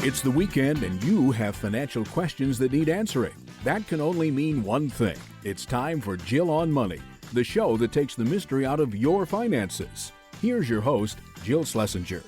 It's the weekend and you have financial questions that need answering. That can only mean one thing. It's time for Jill on Money, the show that takes the mystery out of your finances. Here's your host, Jill Schlesinger.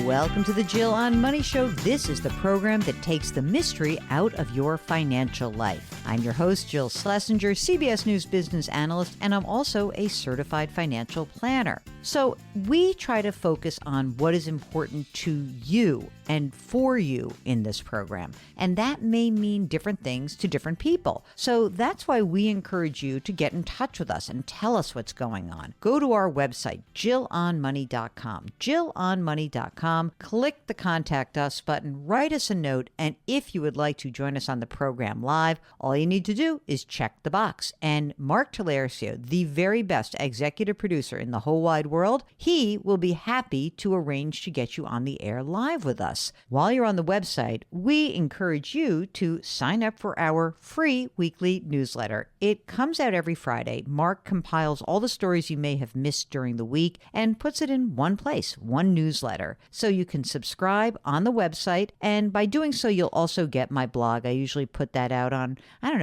Welcome to the Jill on Money Show. This is the program that takes the mystery out of your financial life. I'm your host, Jill Schlesinger, CBS News business analyst, and I'm also a certified financial planner. So we try to focus on what is important to you and for you in this program. And that may mean different things to different people. So that's why we encourage you to get in touch with us and tell us what's going on. Go to our website, jillonmoney.com. jillonmoney.com. Click the Contact Us button, write us a note, and if you would like to join us on the program live, all you need to do is check the box. And Mark Talercio, the very best executive producer in the whole wide world, he will be happy to arrange to get you on the air live with us. While you're on the website, we encourage you to sign up for our free weekly newsletter. It comes out every Friday. Mark compiles all the stories you may have missed during the week and puts it in one place, one newsletter. So you can subscribe on the website, and by doing so, you'll also get my blog. I usually put that out on,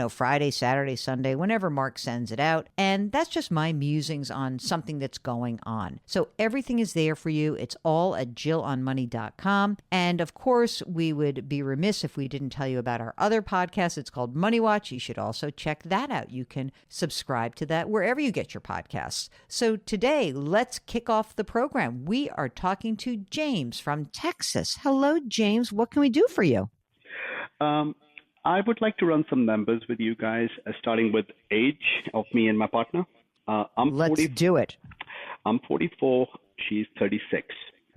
Friday, Saturday, Sunday, whenever Mark sends it out. And that's just my musings on something that's going on. So everything is there for you. It's all at jillonmoney.com. And of course, we would be remiss if we didn't tell you about our other podcast. It's called Money Watch. You should also check that out. You can subscribe to that wherever you get your podcasts. So today, let's kick off the program. We are talking to James from Texas. Hello, James. What can we do for you? I would like to run some numbers with you guys, starting with age of me and my partner. Let's do it. I'm 44. She's 36.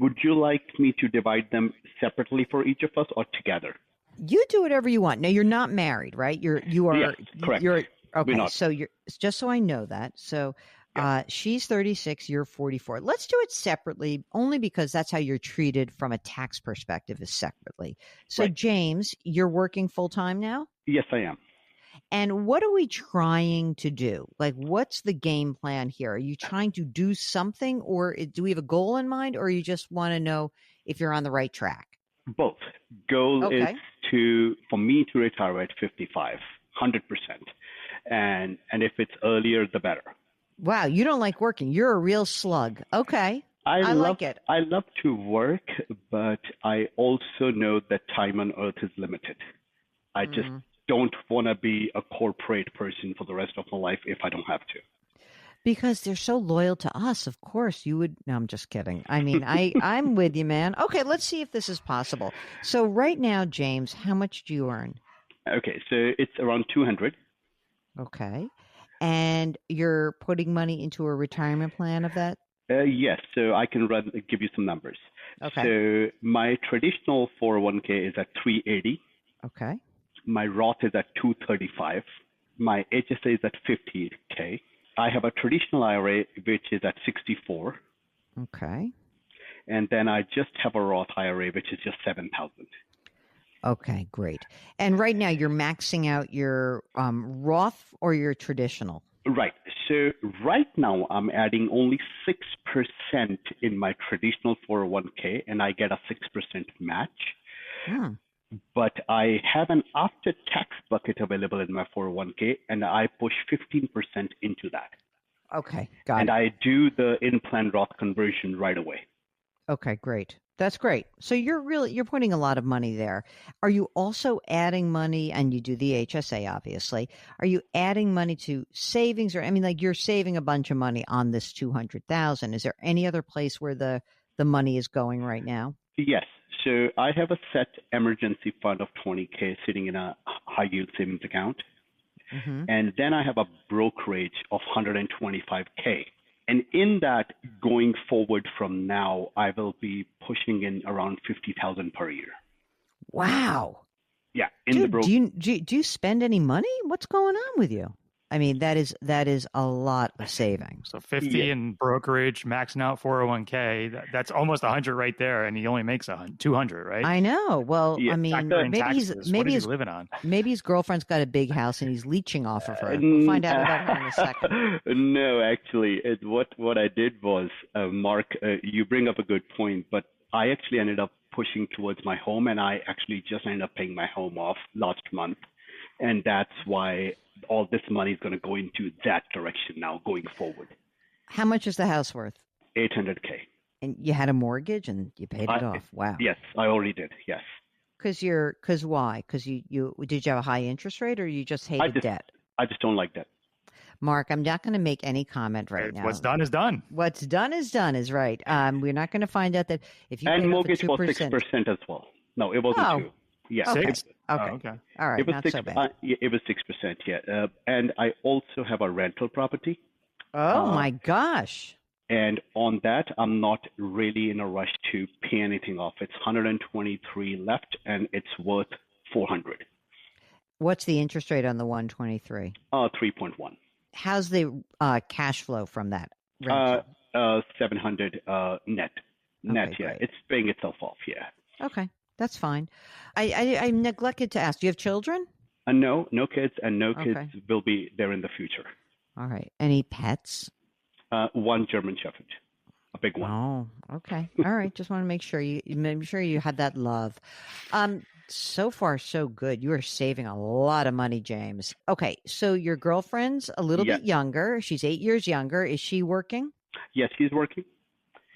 Would you like me to divide them separately for each of us or together? You do whatever you want. Now, you're not married, right? You are. Yes, correct. Okay. So you're just so I know that. So she's 36. You're 44. Let's do it separately, only because that's how you're treated from a tax perspective, is separately. So, right. James, you're working full time now? Yes, I am. And what are we trying to do? Like, what's the game plan here? Are you trying to do something, or do we have a goal in mind, or you just want to know if you're on the right track? Both. Goal is for me to retire at 55, 100%. And if it's earlier, the better. Wow, you don't like working. You're a real slug. Okay. I like it. I love to work, but I also know that time on earth is limited. I just don't want to be a corporate person for the rest of my life if I don't have to. Because they're so loyal to us, of course you would. No, I'm just kidding. I mean, I'm with you, man. Okay, let's see if this is possible. So right now, James, how much do you earn? Okay, so it's around 200. Okay. And you're putting money into a retirement plan of that? Yes, so I can give you some numbers. Okay. So my traditional 401k is at 380. Okay. My Roth is at 235. My HSA is at 50K. I have a traditional IRA, which is at 64. Okay. And then I just have a Roth IRA, which is just 7,000. Okay, great. And right now you're maxing out your Roth or your traditional? Right. So right now I'm adding only 6% in my traditional 401k, and I get a 6% match. But I have an after-tax bucket available in my 401k, and I push 15% into that. Okay, got it. And I do the in-plan Roth conversion right away. Okay, great. That's great. So you're putting a lot of money there. Are you also adding money, and you do the HSA, obviously, are you adding money to savings, or, like you're saving a bunch of money on this 200,000. Is there any other place where the money is going right now? Yes. So I have a set emergency fund of 20K sitting in a high yield savings account. And then I have a brokerage of 125K. And in that, going forward from now, I will be pushing in around 50,000 per year. Wow. Yeah. Dude, do you spend any money? What's going on with you? I mean, that is a lot of savings. So 50 in brokerage, maxing out 401k. That's almost 100 right there, and he only makes 200, right? I know. Well, I mean, maybe he's living on. Maybe his girlfriend's got a big house and he's leeching off of her. We'll find out about her in a second. No, actually, what I did was, Mark, you bring up a good point, but I actually ended up pushing towards my home, and I actually just ended up paying my home off last month. And that's why all this money is going to go into that direction now going forward. How much is the house worth? $800K. And you had a mortgage and you paid it off. Wow. Yes, I already did. Yes. Because why? Because you did you have a high interest rate or you just hated debt? I just don't like debt. Mark, I'm not going to make any comment right now. What's done is done. What's done is done is right. We're not going to find out that if you and mortgage was 6% as well. No, it wasn't 2. Yeah. Okay. 6? Okay. Oh, okay. All right. It was not 6, so bad. it was 6%. Yeah. And I also have a rental property. Oh my gosh. And on that, I'm not really in a rush to pay anything off. It's 123 left, and it's worth 400. What's the interest rate on the 123? 3.1. How's the cash flow from that rental? 700 net. Net, yeah. Great. It's paying itself off, yeah. Okay, that's fine. I neglected to ask. Do you have children? No kids, and no kids will be there in the future. All right. Any pets? One German Shepherd, a big one. Oh, okay. All right. Just want to make sure you had that love. So far, so good. You are saving a lot of money, James. Okay. So your girlfriend's a little bit younger. She's 8 years younger. Is she working? Yes, she's working.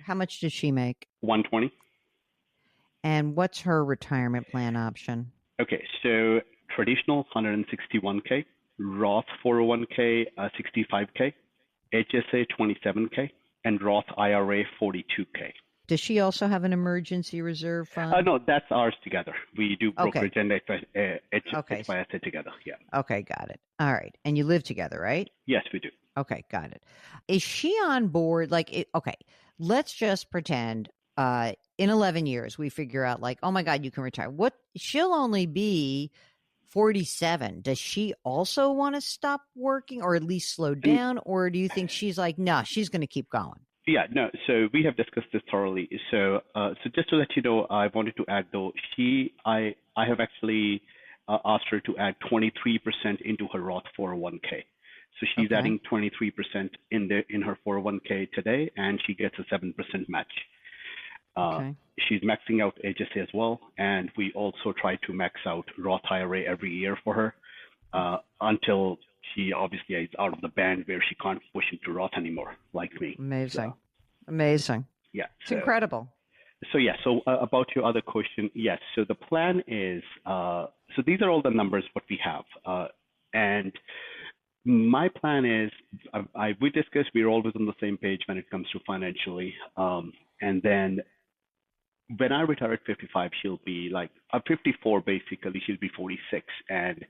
How much does she make? 120. And what's her retirement plan option? Okay. So traditional 161K, Roth 401K 65K, HSA 27K, and Roth IRA 42K. Does she also have an emergency reserve fund? No, that's ours together. We do brokerage and HSA together. Yeah. Okay, got it. All right. And you live together, right? Yes, we do. Okay, got it. Is she on board? Okay, let's just pretend in 11 years we figure out oh my God, you can retire. She'll only be 47. Does she also want to stop working or at least slow down? Or do you think she's no, she's going to keep going? Yeah, no. So we have discussed this thoroughly. So just to let you know, I wanted to add though, I have actually asked her to add 23% into her Roth 401k. So she's adding 23% in her 401k today, and she gets a 7% match. She's maxing out HSA as well, and we also try to max out Roth IRA every year for her until she obviously is out of the band where she can't push into Roth anymore, like me. Amazing. Amazing. Yeah. It's incredible. So about your other question, yes. So the plan is, so these are all the numbers what we have. And my plan is, we discussed, we're always on the same page when it comes to financially. And then when I retire at 55, she'll be 54 basically, she'll be 46. And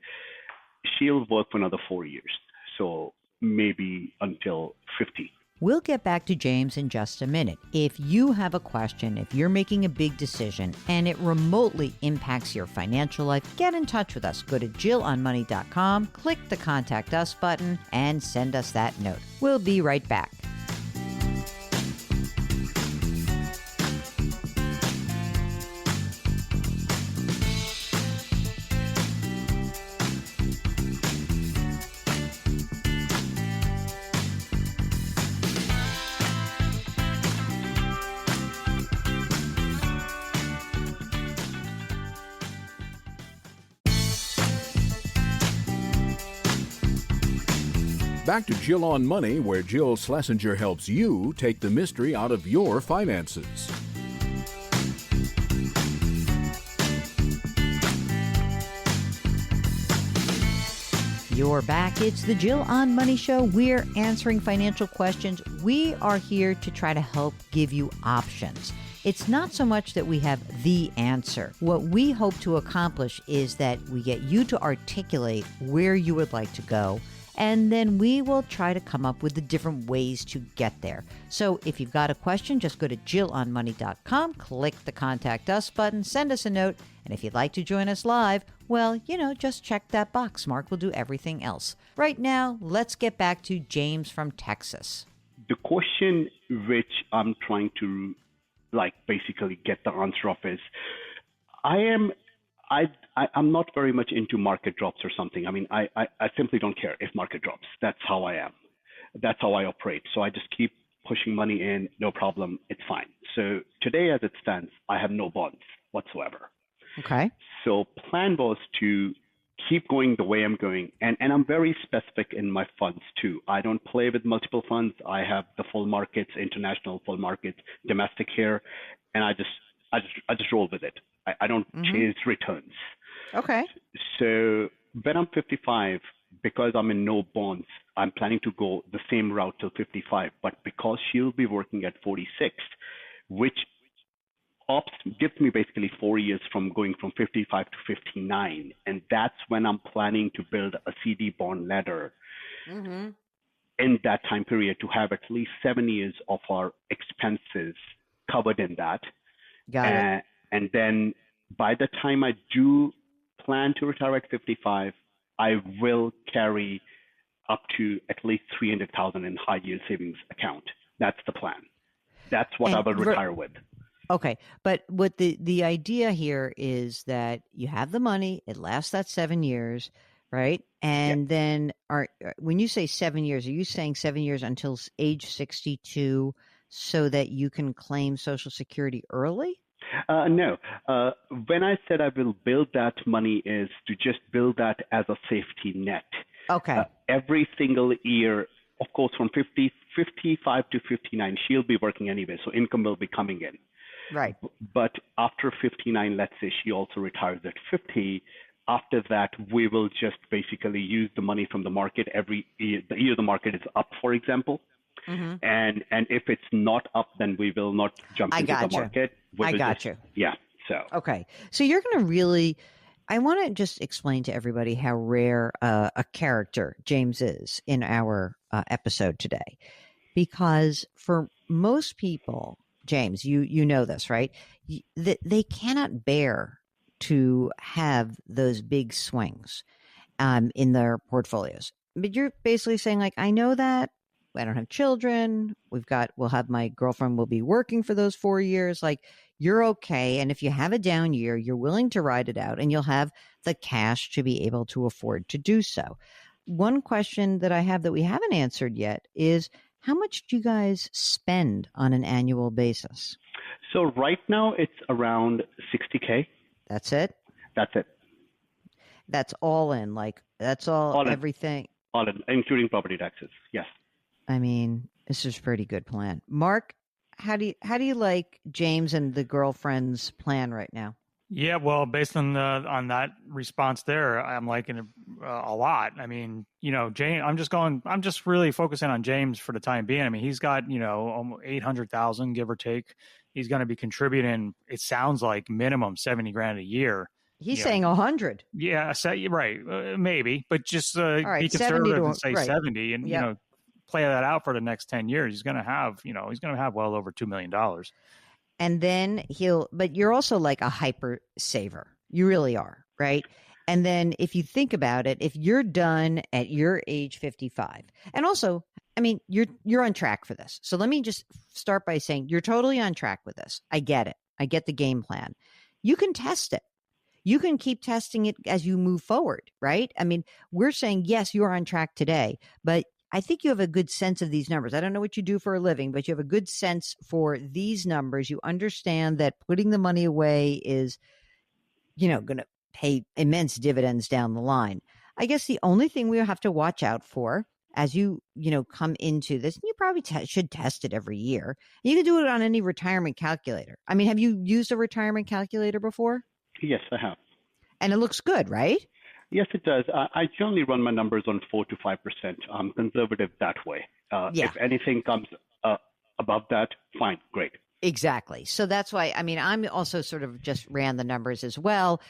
she'll work for another 4 years. So maybe until 50. We'll get back to James in just a minute. If you have a question, if you're making a big decision and it remotely impacts your financial life, get in touch with us. Go to JillOnMoney.com, click the Contact Us button, and send us that note. We'll be right back. Back to Jill on Money, where Jill Schlesinger helps you take the mystery out of your finances. You're back. It's the Jill on Money Show. We're answering financial questions. We are here to try to help give you options. It's not so much that we have the answer. What we hope to accomplish is that we get you to articulate where you would like to go, and then we will try to come up with the different ways to get there. So if you've got a question, just go to JillOnMoney.com, click the Contact Us button, send us a note, and if you'd like to join us live, well, just check that box. Mark will do everything else. Right now, let's get back to James from Texas. The question which I'm trying to basically get the answer of is, I'm not very much into market drops or something. I mean, I simply don't care if market drops. That's how I am. That's how I operate. So I just keep pushing money in, no problem, it's fine. So today as it stands, I have no bonds whatsoever. Okay. So plan was to keep going the way I'm going. And I'm very specific in my funds too. I don't play with multiple funds. I have the full markets, international full markets, domestic here, and I just roll with it. I don't chase returns. Okay. So when I'm 55, because I'm in no bonds, I'm planning to go the same route till 55. But because she'll be working at 46, which gives me basically 4 years from going from 55 to 59. And that's when I'm planning to build a CD bond ladder in that time period to have at least 7 years of our expenses covered in that. Got it. And then by the time I do plan to retire at 55, I will carry up to at least 300,000 in high yield savings account. That's the plan. That's what I will retire with. Okay. But what the idea here is that you have the money, it lasts that 7 years, right? And then when you say 7 years, are you saying 7 years until age 62 so that you can claim Social Security early? No. When I said I will build that money is to just build that as a safety net. Okay. Every single year, of course, from 55 to 59, she'll be working anyway, so income will be coming in. Right. But after 59, let's say she also retires at 50, after that, we will just basically use the money from the market every year. The year the market is up, for example. And if it's not up, then we will not jump into the market. I got you. Yeah. So. Okay. So you're going to really, I want to just explain to everybody how rare a character James is in our episode today. Because for most people, James, you know this, right? They cannot bear to have those big swings in their portfolios. But you're basically saying, like, I know that. I don't have children. We'll have my girlfriend will be working for those 4 years. Like, you're okay. And if you have a down year, you're willing to ride it out and you'll have the cash to be able to afford to do so. One question that I have that we haven't answered yet is, how much do you guys spend on an annual basis? So right now it's around 60K. That's it? That's it. That's all in, that's all everything. All in, including property taxes. Yes. I mean, this is a pretty good plan. Mark, how do you like James and the girlfriend's plan right now? Yeah, well, based on that response there, I'm liking it a lot. I mean, James, I'm just really focusing on James for the time being. I mean, he's got, almost 800,000, give or take. He's going to be contributing, it sounds like, minimum 70 grand a year. He's saying 100. Yeah, right. Maybe, but just be conservative and say 70 and, play that out for the next 10 years. He's going to have well over $2 million. And then but you're also like a hyper saver. You really are, right? And then if you think about it, if you're done at your age 55, and also, I mean, you're on track for this. So let me just start by saying you're totally on track with this. I get it. I get the game plan. You can test it. You can keep testing it as you move forward, right? I mean, we're saying, yes, you are on track today, but I think you have a good sense of these numbers. I don't know what you do for a living, but you have a good sense for these numbers. You understand that putting the money away is, going to pay immense dividends down the line. I guess the only thing we have to watch out for as you come into this, and you probably should test it every year. You can do it on any retirement calculator. I mean, have you used a retirement calculator before? Yes, I have. And it looks good, right? Yes, it does. I generally run my numbers on 4 to 5%. I'm conservative that way. If anything comes above that, fine, great. Exactly. So that's why, I mean, I'm also sort of just ran the numbers as well.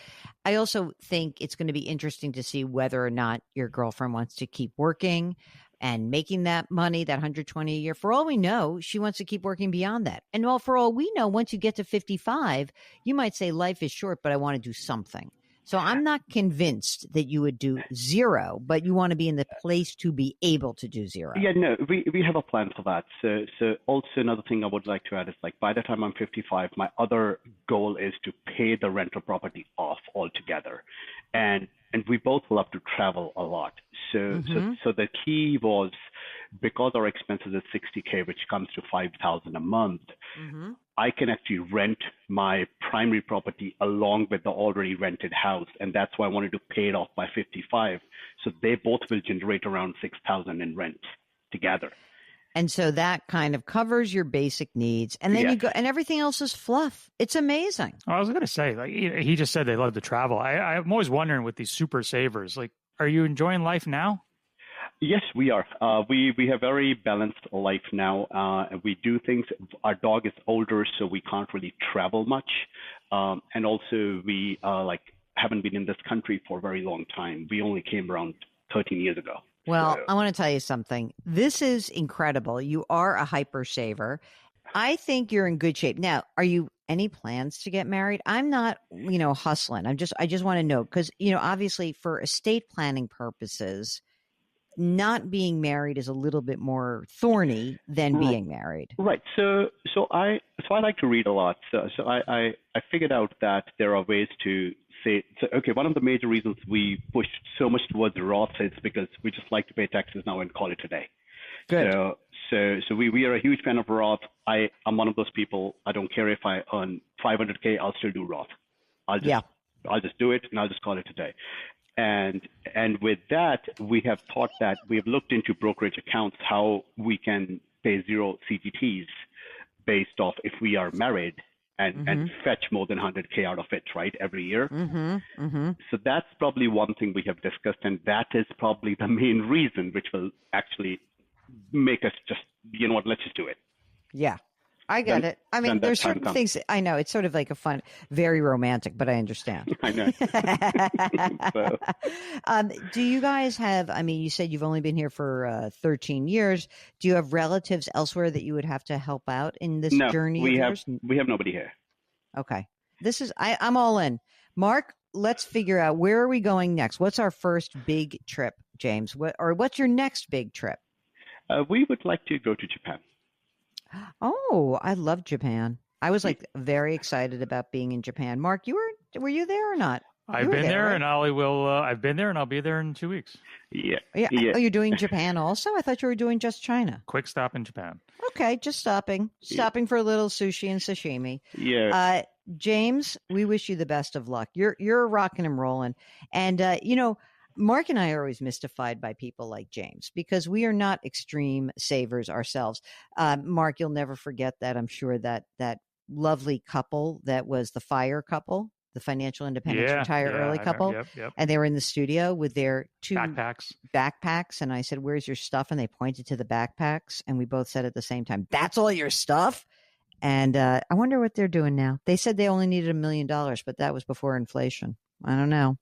I also think it's going to be interesting to see whether or not your girlfriend wants to keep working and making that money, that 120 a year. For all we know, she wants to keep working beyond that. And for all we know, once you get to 55, you might say life is short, but I want to do something. So I'm not convinced that you would do zero, but you want to be in the place to be able to do zero. Yeah, no, we have a plan for that. So also another thing I would like to add is like by the time I'm 55, my other goal is to pay the rental property off altogether. And we both love to travel a lot. So the key was because our expenses is $60K, which comes to $5,000 a month. I can actually rent my primary property along with the already rented house, and that's why I wanted to pay it off by 55. So they both will generate around $6,000 in rent together. And so that kind of covers your basic needs, and then you go, and everything else is fluff. It's amazing. I was going to say, like he just said, they love to travel. I'm always wondering with these super savers, like, are you enjoying life now? Yes, we are. We have very balanced life now. We do things. Our dog is older, so we can't really travel much. And also, we haven't been in this country for a very long time. We only came around 13 years ago. Well, I want to tell you something. This is incredible. You are a hypersaver. I think you're in good shape. Now, are you any plans to get married? I'm not, hustling. I just want to know because, obviously for estate planning purposes, not being married is a little bit more thorny than being married. Right. So I like to read a lot. So I figured out that there are ways to say, one of the major reasons we push so much towards Roth is because we just like to pay taxes now and call it a day. Good. So we are a huge fan of Roth. I'm one of those people. I don't care if I earn $500K, I'll still do Roth. I'll just do it and I'll just call it a day. And with that, we have thought that we have looked into brokerage accounts, how we can pay zero CGTs based off if we are married and fetch more than 100K out of it, right, every year. So that's probably one thing we have discussed, and that is probably the main reason, which will actually make us just, let's just do it. Yeah. I get it. I mean, there's certain things, I know, it's sort of like a fun, very romantic, but I understand. I know. Do you guys have, you said you've only been here for 13 years. Do you have relatives elsewhere that you would have to help out in this journey of yours? We have nobody here. Okay. I'm all in. Mark, let's figure out, where are we going next? What's our first big trip, James? What's your next big trip? We would like to go to Japan. Oh, I love Japan. I was very excited about being in Japan. Mark, were you there or not? I've been there, right? And Ollie will. I've been there, and I'll be there in 2 weeks. Yeah. Oh, you're doing Japan also? I thought you were doing just China. Quick stop in Japan. Okay, just stopping for a little sushi and sashimi. Yeah. James, we wish you the best of luck. You're rocking and rolling, and Mark and I are always mystified by people like James because we are not extreme savers ourselves. Mark, you'll never forget that. I'm sure that lovely couple that was the FIRE couple, the Financial Independence Retire Early couple. Yep. And they were in the studio with their two backpacks. And I said, "Where's your stuff?" And they pointed to the backpacks. And we both said at the same time, "That's all your stuff?" And I wonder what they're doing now. They said they only needed $1 million, but that was before inflation. I don't know.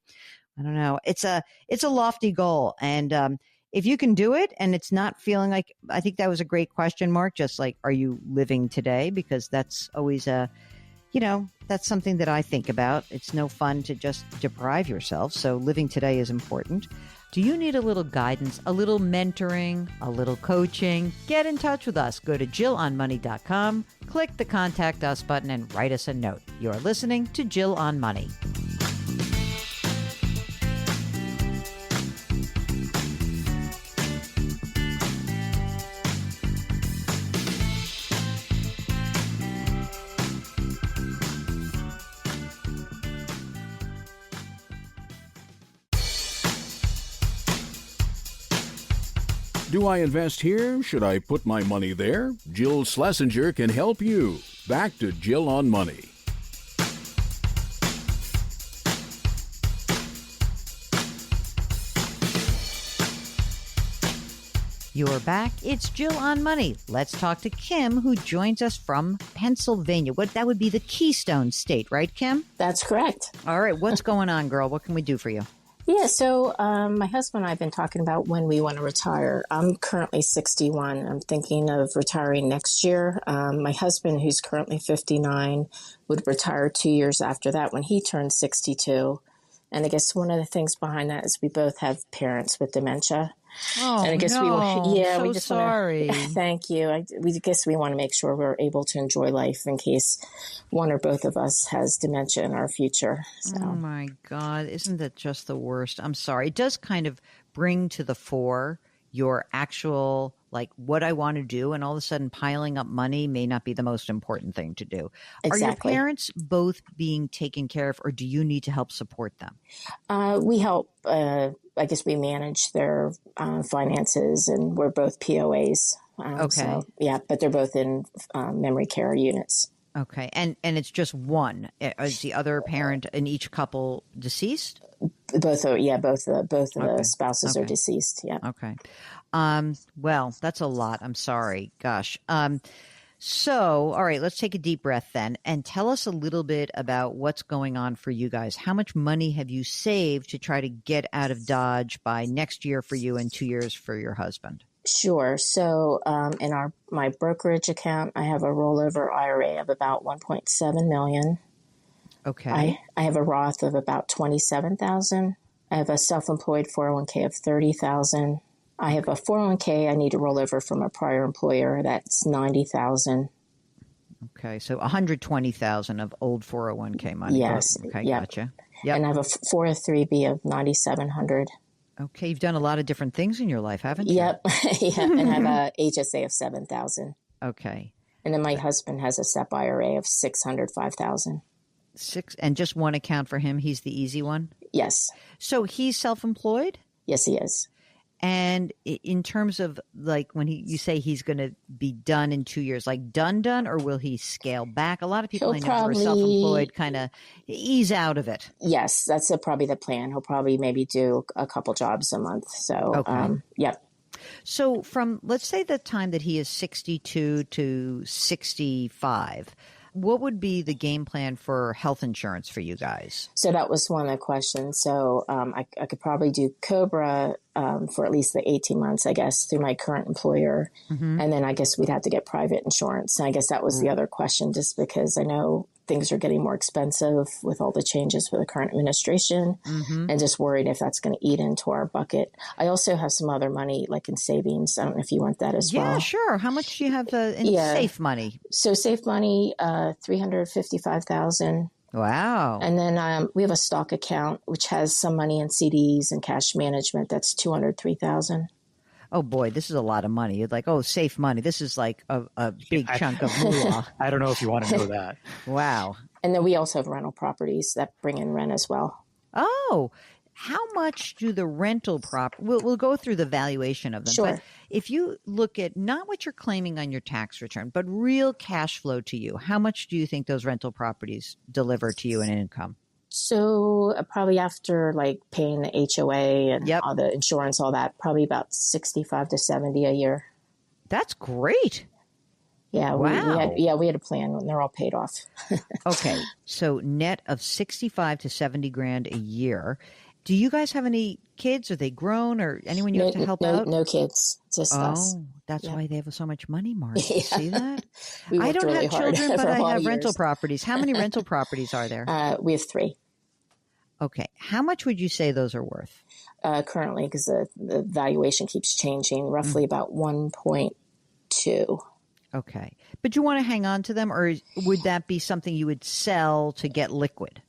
It's a lofty goal. And if you can do it and it's not feeling like, I think that was a great question, Mark, just like, are you living today? Because that's always that's something that I think about. It's no fun to just deprive yourself. So living today is important. Do you need a little guidance, a little mentoring, a little coaching? Get in touch with us. Go to JillOnMoney.com, click the Contact Us button, and write us a note. You're listening to Jill on Money. Do I invest here? Should I put my money there? Jill Schlesinger can help you. Back to Jill on Money. You're back. It's Jill on Money. Let's talk to Kim, who joins us from Pennsylvania. That would be the Keystone State, right, Kim? That's correct. All right. What's going on, girl? What can we do for you? Yeah, so my husband and I have been talking about when we want to retire. I'm currently 61. I'm thinking of retiring next year. My husband, who's currently 59, would retire 2 years after that when he turns 62. And I guess one of the things behind that is we both have parents with dementia. Oh, and I guess no. we just sorry. Thank you. We guess we want to make sure we're able to enjoy life in case one or both of us has dementia in our future. So. Oh, my God. Isn't that just the worst? I'm sorry. It does kind of bring to the fore your actual, like, what I want to do, and all of a sudden piling up money may not be the most important thing to do. Exactly. Are your parents both being taken care of, or do you need to help support them? We help, I guess we manage their finances, and we're both POAs. Okay. So, yeah, but they're both in memory care units. Okay. And it's just one. Is the other parent in each couple deceased? Both of the Okay. spouses are Okay. deceased. Yeah. Okay. Well, that's a lot. I'm sorry. Gosh. So, all right, let's take a deep breath then and tell us a little bit about what's going on for you guys. How much money have you saved to try to get out of Dodge by next year for you and 2 years for your husband? Sure. So, in my brokerage account, I have a rollover IRA of about $1.7 million. Okay. I have a Roth of about $27,000. I have a self-employed 401k of $30,000. I have a 401k I need to roll over from a prior employer. That's $90,000. Okay. So $120,000 of old 401k money. Yes. Okay. Yep. Gotcha. Yep. And I have a 403b of $9,700. Okay. You've done a lot of different things in your life, haven't you? Yep. Yeah. And I have a HSA of $7,000. Okay. And then my husband has a SEP IRA of $605,000. And just one account for him. He's the easy one. Yes. So he's self-employed? Yes, he is. And in terms of like when you say he's going to be done in 2 years, like done, or will he scale back? A lot of people I know who are self-employed kind of ease out of it. Yes, that's probably the plan. He'll probably maybe do a couple jobs a month. So, Okay. Yep. So from, let's say, the time that he is 62 to 65, what would be the game plan for health insurance for you guys? So that was one of the questions. So I could probably do COBRA for at least the 18 months, I guess, through my current employer. Mm-hmm. And then I guess we'd have to get private insurance. And I guess that was the other question, just because I know things are getting more expensive with all the changes with the current administration, and just worried if that's going to eat into our bucket. I also have some other money like in savings. I don't know if you want that as well. Yeah, sure. How much do you have in safe money? So safe money, $355,000. Wow. And then we have a stock account, which has some money in CDs and cash management. That's $203,000. Oh, boy, this is a lot of money. You're like, oh, safe money. This is like a big chunk of moolah. I don't know if you want to know that. Wow. And then we also have rental properties that bring in rent as well. Oh, how much do the rental we'll go through the valuation of them. Sure. But if you look at not what you're claiming on your tax return, but real cash flow to you, how much do you think those rental properties deliver to you in income? So probably after like paying the HOA and all the insurance, all that, probably about 65 to 70 a year. That's great. Yeah. Wow. We had a plan when they're all paid off. Okay. So net of 65 to 70 grand a year. Do you guys have any kids? Are they grown, or anyone you have to help out? No kids. Just us. Oh, that's why they have so much money, Mark. See that? I don't really have children, but I have rental years. properties. How many rental properties are there? We have 3. Okay. How much would you say those are worth? Currently, because the valuation keeps changing, roughly about 1.2. Okay. But you want to hang on to them, or would that be something you would sell to get liquid?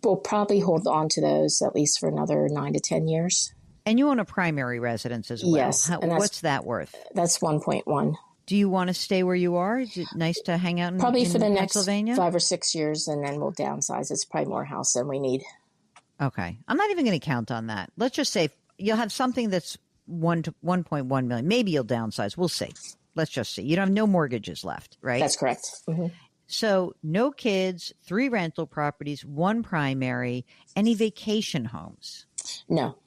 We'll probably hold on to those at least for another 9 to 10 years. And you own a primary residence as well. Yes. What's that worth? That's 1.1. Do you want to stay where you are? Is it nice to hang out in probably for the next Pennsylvania? 5 or 6 years, and then we'll downsize. It's probably more house than we need. Okay. I'm not even going to count on that. Let's just say you'll have something that's 1.1 million. Maybe you'll downsize. We'll see. Let's just see. You don't have no mortgages left, right? That's correct. Mm-hmm. So no kids, 3 rental properties, 1 primary, any vacation homes? No.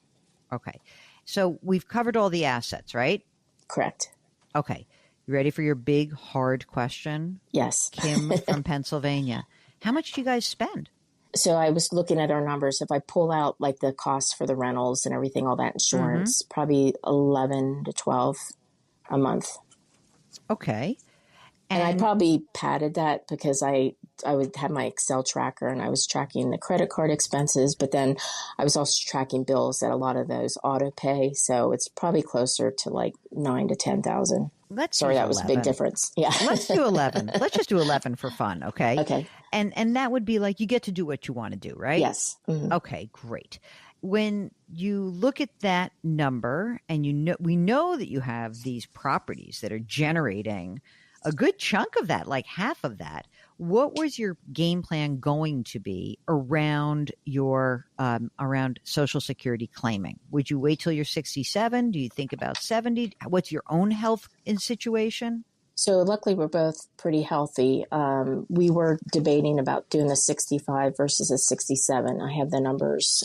Okay. So we've covered all the assets, right? Correct. Okay. You ready for your big, hard question? Yes. Kim from Pennsylvania. How much do you guys spend? So I was looking at our numbers. If I pull out like the costs for the rentals and everything, all that insurance, probably 11 to 12 a month. Okay. And I probably padded that because I I would have my Excel tracker and I was tracking the credit card expenses, but then I was also tracking bills that a lot of those auto pay. So it's probably closer to like 9 to 10,000. Sorry, that was a big difference. Yeah. Let's do 11. Let's just do 11 for fun. Okay. Okay. And that would be like, you get to do what you want to do, right? Yes. Mm-hmm. Okay, great. When you look at that number and we know that you have these properties that are generating a good chunk of that, like half of that, what was your game plan going to be around your around Social Security claiming? Would you wait till you're 67? Do you think about 70? What's your own health situation? So luckily, we're both pretty healthy. We were debating about doing the 65 versus a 67. I have the numbers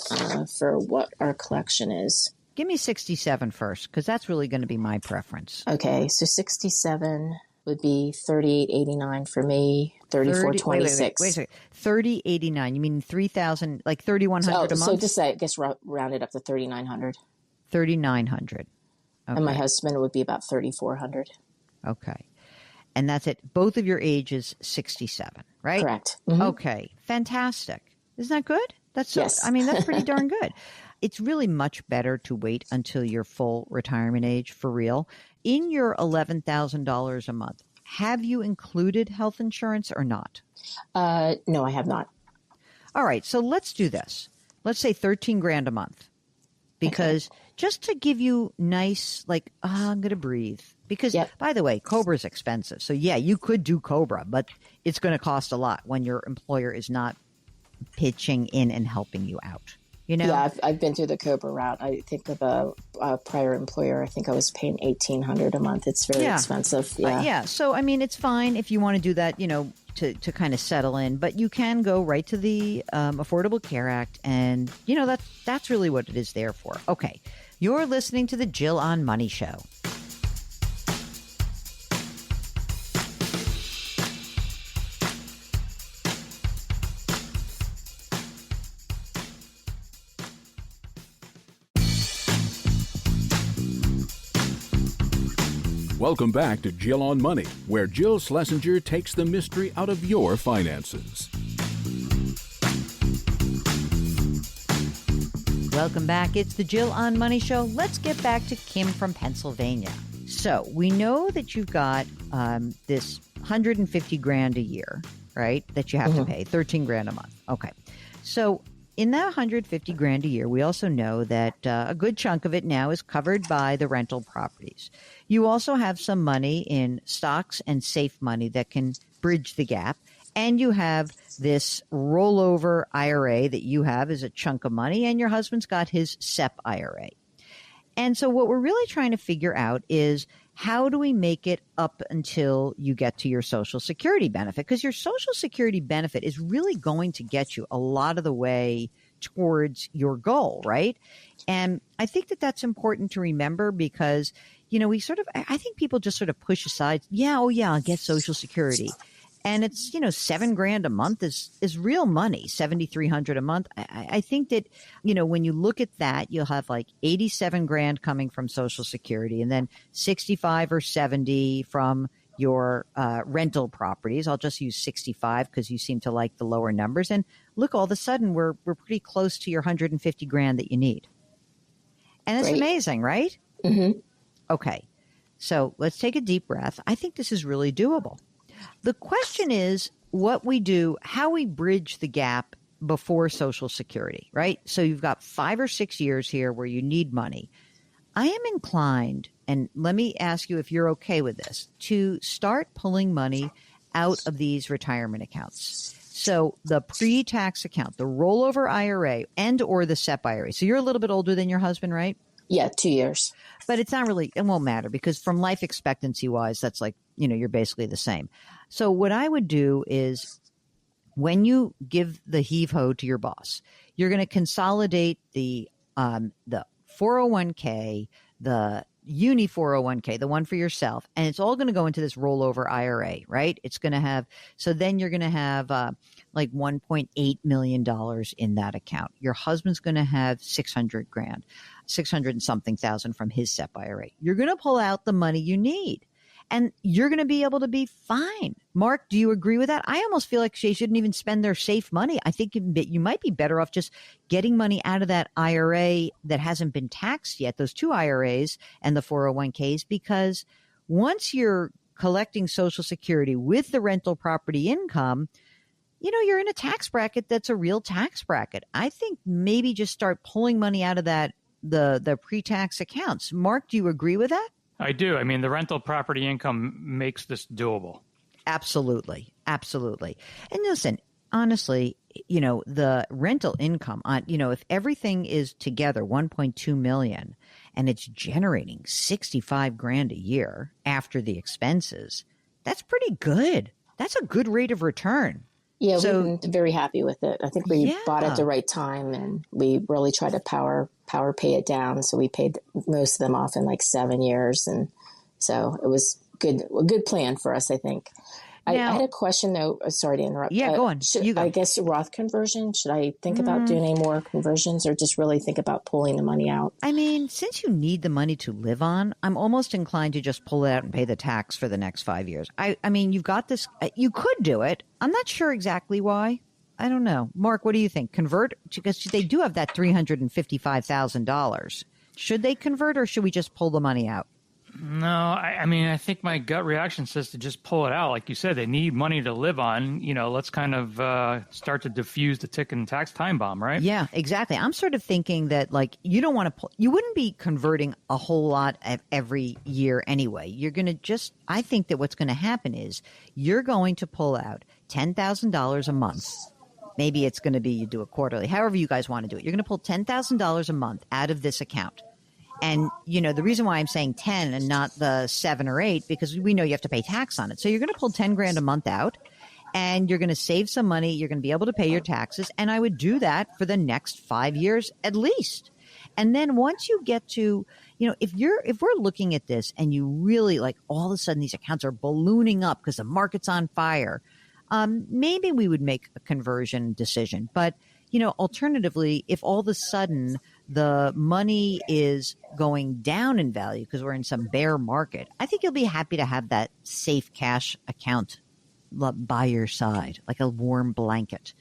for what our collection is. Give me 67 first, because that's really going to be my preference. Okay, so 67 would be 38.89 for me, 34.26. Wait a second. 30.89. You mean 3,000, like 3,100 a month? So just say, I guess round it up to 3,900. 3,900. Okay. And my husband would be about 3,400. Okay. And that's it. Both of your ages 67, right? Correct. Mm-hmm. Okay. Fantastic. Isn't that good? Yes. I mean, that's pretty darn good. It's really much better to wait until your full retirement age for real. In your $11,000 a month, have you included health insurance or not? No, I have not. All right. So let's do this. Let's say 13 grand a month, because just to give you nice, like, I'm going to breathe. Because, by the way, Cobra is expensive. So, yeah, you could do Cobra, but it's going to cost a lot when your employer is not pitching in and helping you out. You know? Yeah, I've been through the Cobra route. I think of a prior employer. I think I was paying $1,800 a month. It's very expensive. Yeah. So, I mean, it's fine if you want to do that, you know, to kind of settle in. But you can go right to the Affordable Care Act. And, you know, that's really what it is there for. Okay. You're listening to the Jill on Money Show. Welcome back to Jill on Money, where Jill Schlesinger takes the mystery out of your finances. Welcome back. It's the Jill on Money Show. Let's get back to Kim from Pennsylvania. So we know that you've got this 150 grand a year, right? That you have to pay 13 grand a month. Okay. So in that 150 grand a year, we also know that a good chunk of it now is covered by the rental properties. You also have some money in stocks and safe money that can bridge the gap. And you have this rollover IRA that you have as a chunk of money, and your husband's got his SEP IRA. And so what we're really trying to figure out is, how do we make it up until you get to your Social Security benefit? Because your Social Security benefit is really going to get you a lot of the way towards your goal, right? And I think that that's important to remember, because, you know, I think people just sort of push aside, I'll get Social Security. And it's, you know, $7 grand a month is real money, $7,300 a month. I think that, you know, when you look at that, you'll have like 87 grand coming from Social Security, and then 65 or 70 from your rental properties. I'll just use 65 because you seem to like the lower numbers. And look, all of a sudden we're pretty close to your 150 grand that you need. And it's amazing, right? Mm-hmm. Okay. So let's take a deep breath. I think this is really doable. The question is what we do, how we bridge the gap before Social Security, right? So you've got 5 or 6 years here where you need money. I am inclined, and let me ask you if you're okay with this, to start pulling money out of these retirement accounts. So the pre-tax account, the rollover IRA, and or the SEP IRA. So you're a little bit older than your husband, right? Yeah, 2 years. But it's not really, it won't matter, because from life expectancy wise, that's like, you know, you're basically the same. So what I would do is, when you give the heave-ho to your boss, you're going to consolidate the 401k, the uni 401k, the one for yourself, and it's all going to go into this rollover IRA, right? It's going to have, so then you're going to have like $1.8 million in that account. Your husband's going to have 600 grand, 600 and something thousand from his SEP IRA. You're going to pull out the money you need. and you're going to be able to be fine. Mark, do you agree with that? I almost feel like they shouldn't even spend their safe money. I think you might be better off just getting money out of that IRA that hasn't been taxed yet, those two IRAs and the 401ks, because once you're collecting Social Security with the rental property income, you're in a tax bracket that's a real tax bracket. I think maybe just start pulling money out of that, the pre-tax accounts. Mark, do you agree with that? I do. I mean, the rental property income makes this doable. Absolutely. Absolutely. And listen, honestly, the rental income on, if everything is together 1.2 million and it's generating 65 grand a year after the expenses, that's pretty good. That's a good rate of return. Yeah, we've been very happy with it. I think we bought at the right time, and we really tried to power pay it down. So we paid most of them off in like 7 years. And so it was a good plan for us, I think. I had a question, though. Sorry to interrupt. Yeah, go on. You go. I guess Roth conversion, should I think about doing any more conversions or just really think about pulling the money out? I mean, since you need the money to live on, I'm almost inclined to just pull it out and pay the tax for the next 5 years. I mean, you've got this. You could do it. I'm not sure exactly why. I don't know. Mark, what do you think? Convert? Because they do have that $355,000. Should they convert, or should we just pull the money out? No, I mean, I think my gut reaction says to just pull it out. Like you said, they need money to live on. Let's kind of start to diffuse the ticking tax time bomb, right? Yeah, exactly. I'm sort of thinking that, like, you don't want to pull, you wouldn't be converting a whole lot every year anyway. You're going to I think that what's going to happen is you're going to pull out $10,000 a month. Maybe it's going to be you do it quarterly, however you guys want to do it. You're going to pull $10,000 a month out of this account. And, the reason why I'm saying 10 and not the 7 or 8, because we know you have to pay tax on it. So you're going to pull 10 grand a month out, and you're going to save some money. You're going to be able to pay your taxes. And I would do that for the next 5 years at least. And then once you get to, if we're looking at this and you really, like, all of a sudden these accounts are ballooning up because the market's on fire, maybe we would make a conversion decision. But, alternatively, if all of a sudden the money is going down in value because we're in some bear market, I think you'll be happy to have that safe cash account by your side, like a warm blanket.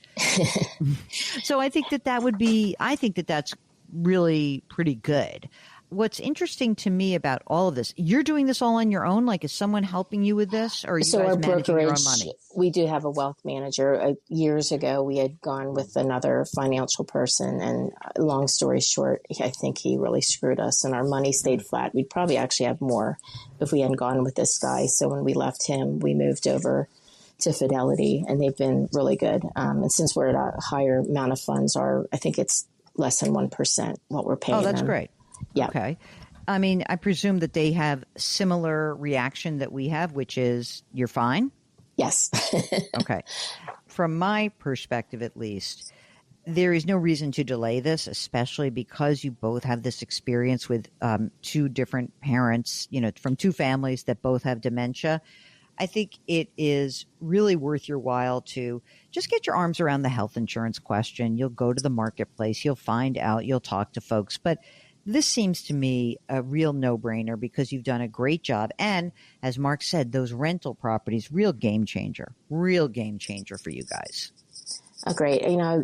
So I think that's really pretty good. What's interesting to me about all of this, you're doing this all on your own? Like, is someone helping you with this, or are you guys managing your own money? We do have a wealth manager. Years ago, we had gone with another financial person, and long story short, I think he really screwed us, and our money stayed flat. We'd probably actually have more if we hadn't gone with this guy. So when we left him, we moved over to Fidelity, and they've been really good. And since we're at a higher amount of funds, I think it's less than 1% what we're paying. Oh, that's them. great. Yeah. Okay. I mean, I presume that they have similar reaction that we have, which is you're fine? Yes. Okay. From my perspective, at least, there is no reason to delay this, especially because you both have this experience with two different parents, from two families that both have dementia. I think it is really worth your while to just get your arms around the health insurance question. You'll go to the marketplace, you'll find out, you'll talk to folks. But this seems to me a real no-brainer because you've done a great job. And as Mark said, those rental properties, real game changer for you guys. Oh, great. I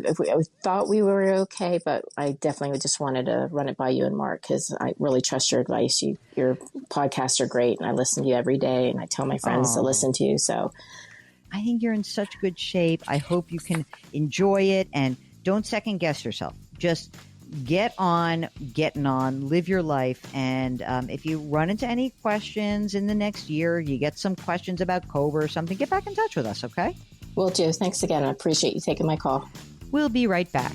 thought we were okay, but I definitely just wanted to run it by you and Mark because I really trust your advice. Your podcasts are great, and I listen to you every day, and I tell my friends to listen to you. So I think you're in such good shape. I hope you can enjoy it, and don't second guess yourself. Just getting on, live your life. And if you run into any questions in the next year, you get some questions about COBRA or something, get back in touch with us, okay? Will do. Thanks again. I appreciate you taking my call. We'll be right back.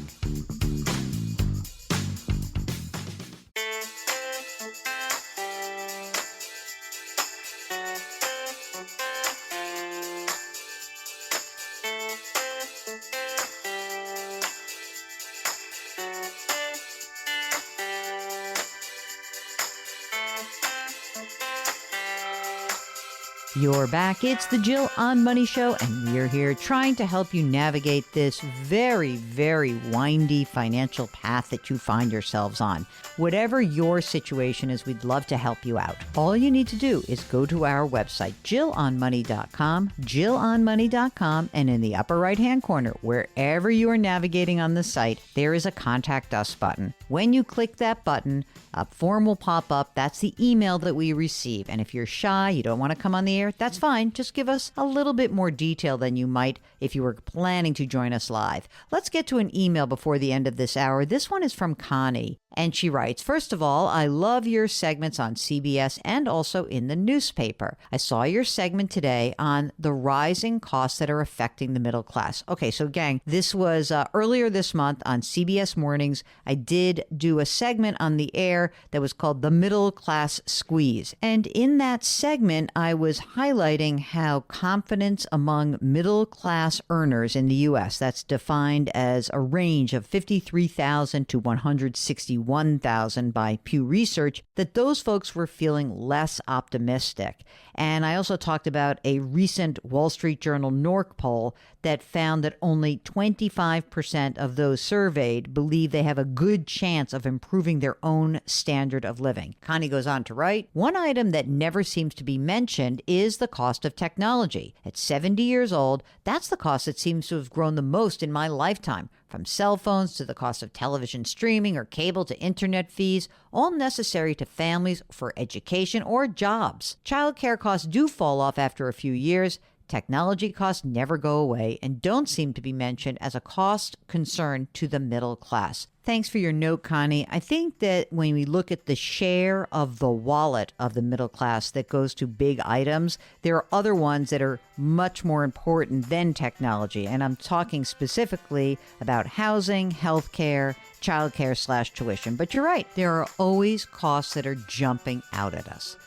You're back. It's the Jill on Money Show, and we're here trying to help you navigate this very, very windy financial path that you find yourselves on. Whatever your situation is, we'd love to help you out. All you need to do is go to our website, jillonmoney.com, jillonmoney.com, and in the upper right-hand corner, wherever you are navigating on the site, there is a Contact Us button. When you click that button, a form will pop up. That's the email that we receive. And if you're shy, you don't want to come on the air, that's fine. Just give us a little bit more detail than you might if you were planning to join us live. Let's get to an email before the end of this hour. This one is from Connie. And she writes, first of all, I love your segments on CBS and also in the newspaper. I saw your segment today on the rising costs that are affecting the middle class. Okay, so gang, this was earlier this month on CBS Mornings. I did do a segment on the air that was called The Middle Class Squeeze. And in that segment, I was highlighting how confidence among middle class earners in the U.S., that's defined as a range of 53,000 to 161,000 by Pew Research, that those folks were feeling less optimistic. And I also talked about a recent Wall Street Journal NORC poll that found that only 25% of those surveyed believe they have a good chance of improving their own standard of living. Connie goes on to write, one item that never seems to be mentioned is the cost of technology. At 70 years old, that's the cost that seems to have grown the most in my lifetime. From cell phones to the cost of television streaming or cable to internet fees, all necessary to families for education or jobs. Childcare costs do fall off after a few years. Technology costs never go away and don't seem to be mentioned as a cost concern to the middle class. Thanks for your note, Connie. I think that when we look at the share of the wallet of the middle class that goes to big items, there are other ones that are much more important than technology. And I'm talking specifically about housing, healthcare, childcare/tuition. But you're right, there are always costs that are jumping out at us.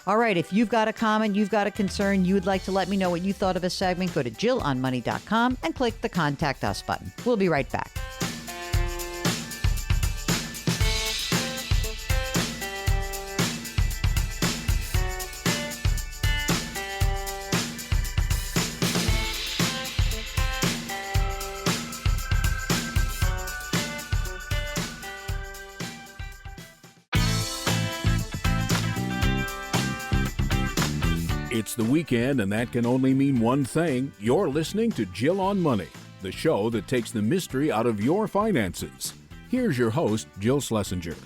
All right, if you've got a comment, you've got a concern, you would like to let me know what you thought of a segment, go to jillonmoney.com and click the Contact Us button. We'll be right back. It's the weekend, and that can only mean one thing. You're listening to Jill on Money, the show that takes the mystery out of your finances. Here's your host, Jill Schlesinger.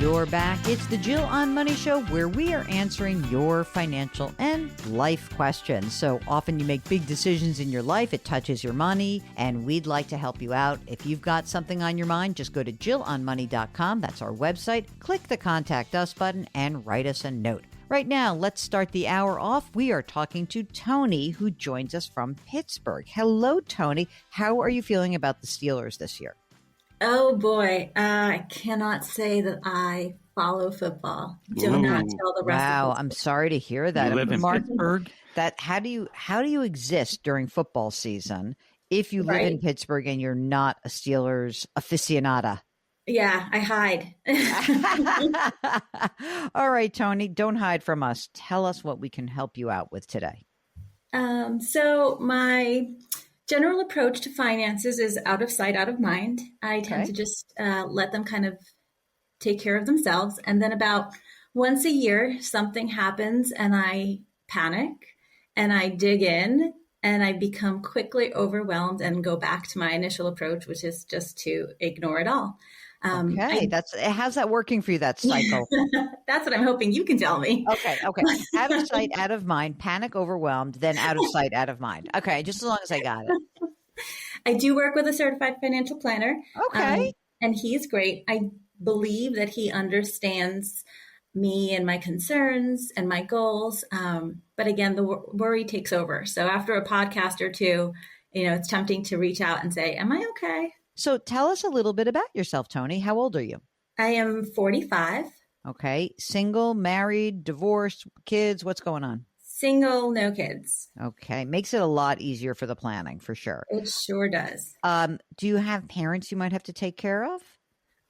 You're back. It's the Jill on Money Show, where we are answering your financial and life questions. So often you make big decisions in your life. It touches your money, and we'd like to help you out. If you've got something on your mind, just go to jillonmoney.com. That's our website. Click the Contact Us button and write us a note. Right now, let's start the hour off. We are talking to Tony, who joins us from Pittsburgh. Hello, Tony. How are you feeling about the Steelers this year? Oh boy, I cannot say that I follow football. Do not tell the rest of Wow, us. I'm sorry to hear that. You live in Pittsburgh? That how do you exist during football season if you live in Pittsburgh and you're not a Steelers aficionada? Yeah, I hide. All right, Tony, don't hide from us. Tell us what we can help you out with today. So my general approach to finances is out of sight, out of mind. I tend to just let them kind of take care of themselves. And then about once a year, something happens and I panic and I dig in and I become quickly overwhelmed and go back to my initial approach, which is just to ignore it all. How's that working for you, that cycle? That's what I'm hoping you can tell me. Okay. Out of sight, out of mind, panic, overwhelmed, then out of sight, out of mind. Okay, just as long as I got it. I do work with a certified financial planner. Okay. And he's great. I believe that he understands me and my concerns and my goals. But again, the worry takes over. So after a podcast or two, it's tempting to reach out and say, am I okay? So tell us a little bit about yourself, Tony. How old are you? I am 45. Okay. Single, married, divorced, kids? What's going on? Single, no kids. Okay. Makes it a lot easier for the planning, for sure. It sure does. Do you have parents you might have to take care of?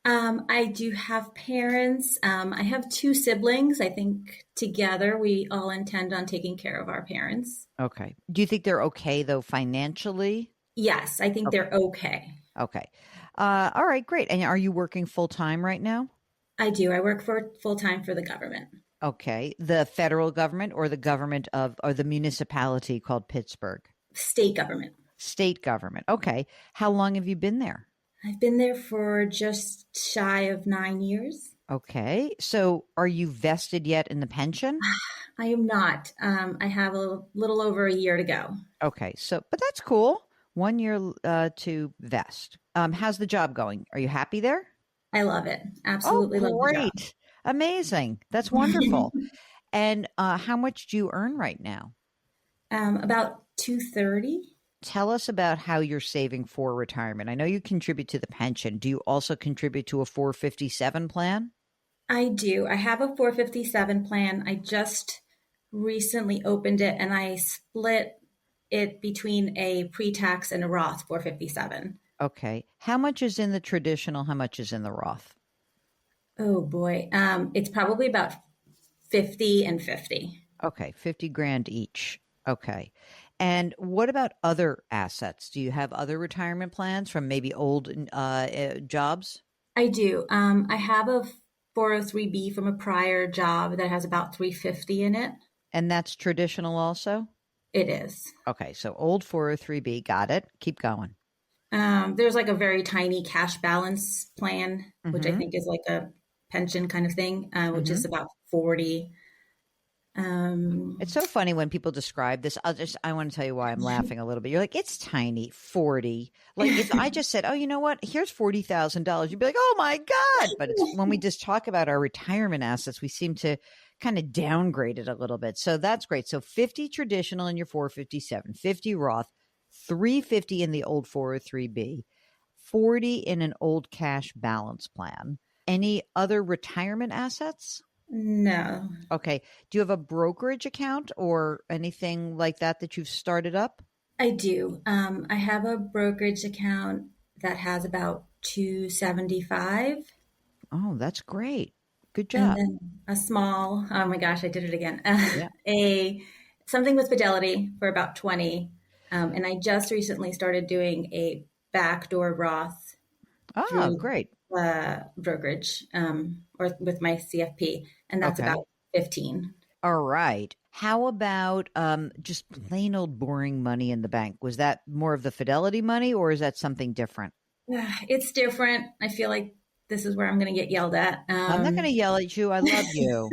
I do have parents. I have two siblings. I think together we all intend on taking care of our parents. Okay. Do you think they're okay, though, financially? Yes, I think they're okay. Okay. All right, great. And are you working full time right now? I do. I work for full time for the government. Okay. The federal government or the government or the municipality called Pittsburgh? State government. State government. Okay. How long have you been there? I've been there for just shy of 9 years. Okay. So are you vested yet in the pension? I am not. I have a little over a year to go. Okay. But that's cool. 1 year to vest. How's the job going? Are you happy there? I love it. Absolutely love the job. Great. Amazing. That's wonderful. And how much do you earn right now? About $230. Tell us about how you're saving for retirement. I know you contribute to the pension. Do you also contribute to a 457 plan? I do. I have a 457 plan. I just recently opened it and I split it between a pre-tax and a Roth 457. Okay. How much is in the traditional? How much is in the Roth? Oh boy. It's probably about 50 and 50. Okay. 50 grand each. Okay. And what about other assets? Do you have other retirement plans from maybe old jobs? I do. I have a 403B from a prior job that has about 350 in it. And that's traditional also? It is. Okay. So old 403B. Got it. Keep going. There's like a very tiny cash balance plan, which I think is like a pension kind of thing, which is about 40. It's so funny when people describe this. I want to tell you why I'm laughing a little bit. You're like, it's tiny, 40. Like if I just said, oh, you know what? Here's $40,000. You'd be like, oh my God. But it's when we just talk about our retirement assets, we seem to kind of downgrade it a little bit. So that's great. So 50 traditional in your 457, 50 Roth, 350 in the old 403B, 40 in an old cash balance plan. Any other retirement assets? No. Okay. Do you have a brokerage account or anything like that you've started up? I do. I have a brokerage account that has about 275. Oh, that's great. Good job. And then a small, oh my gosh, I did it again. Something with Fidelity for about 20. And I just recently started doing a backdoor Roth. Oh, great. Brokerage or with my CFP, and that's about 15. All right. How about just plain old boring money in the bank? Was that more of the Fidelity money or is that something different? It's different. I feel like this is where I'm going to get yelled at. I'm not going to yell at you. I love you.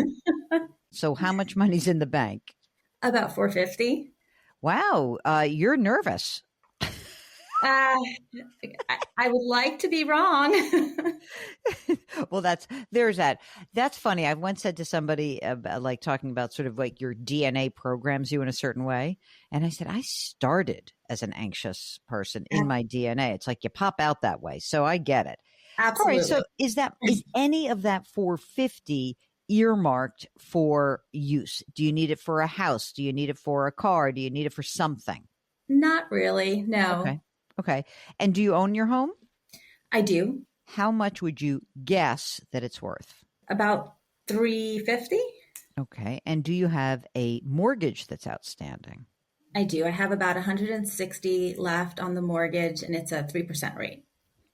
So how much money's in the bank? About 450. Wow. You're nervous. I would like to be wrong. Well, there's that. That's funny. I once said to somebody like talking about sort of like your DNA programs you in a certain way. And I said, I started as an anxious person in my DNA. It's like you pop out that way. So I get it. Absolutely. All right. So is any of that 450 earmarked for use? Do you need it for a house? Do you need it for a car? Do you need it for something? Not really. No. Okay. And do you own your home? I do. How much would you guess that it's worth? About 350. Okay. And do you have a mortgage that's outstanding? I do. I have about 160 left on the mortgage and it's a 3% rate.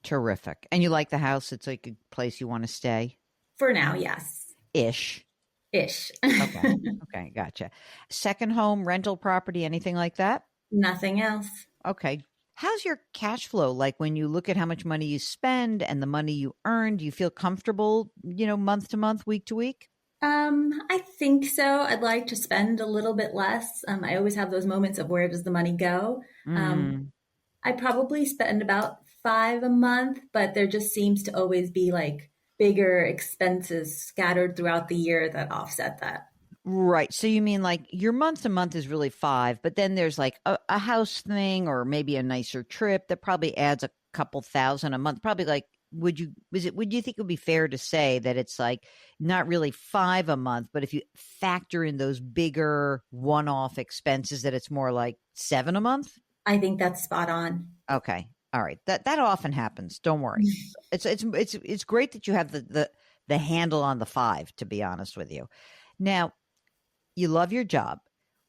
Terrific. And you like the house? It's like a place you want to stay? For now, yes. Ish. Okay. Gotcha. Second home, rental property, anything like that? Nothing else. Okay. How's your cash flow? Like when you look at how much money you spend and the money you earn, do you feel comfortable, month to month, week to week? I think so. I'd like to spend a little bit less. I always have those moments of where does the money go? I probably spend about $5 a month, but there just seems to always be like bigger expenses scattered throughout the year that offset that. Right. So you mean like your month to month is really $5, but then there's like a house thing or maybe a nicer trip that probably adds a couple thousand a month, probably like would you think it would be fair to say that it's like not really 5 a month, but if you factor in those bigger one-off expenses, that it's more like 7 a month? I think that's spot on. Okay. All right. That often happens. Don't worry. It's great that you have the handle on the 5, to be honest with you. Now, you love your job.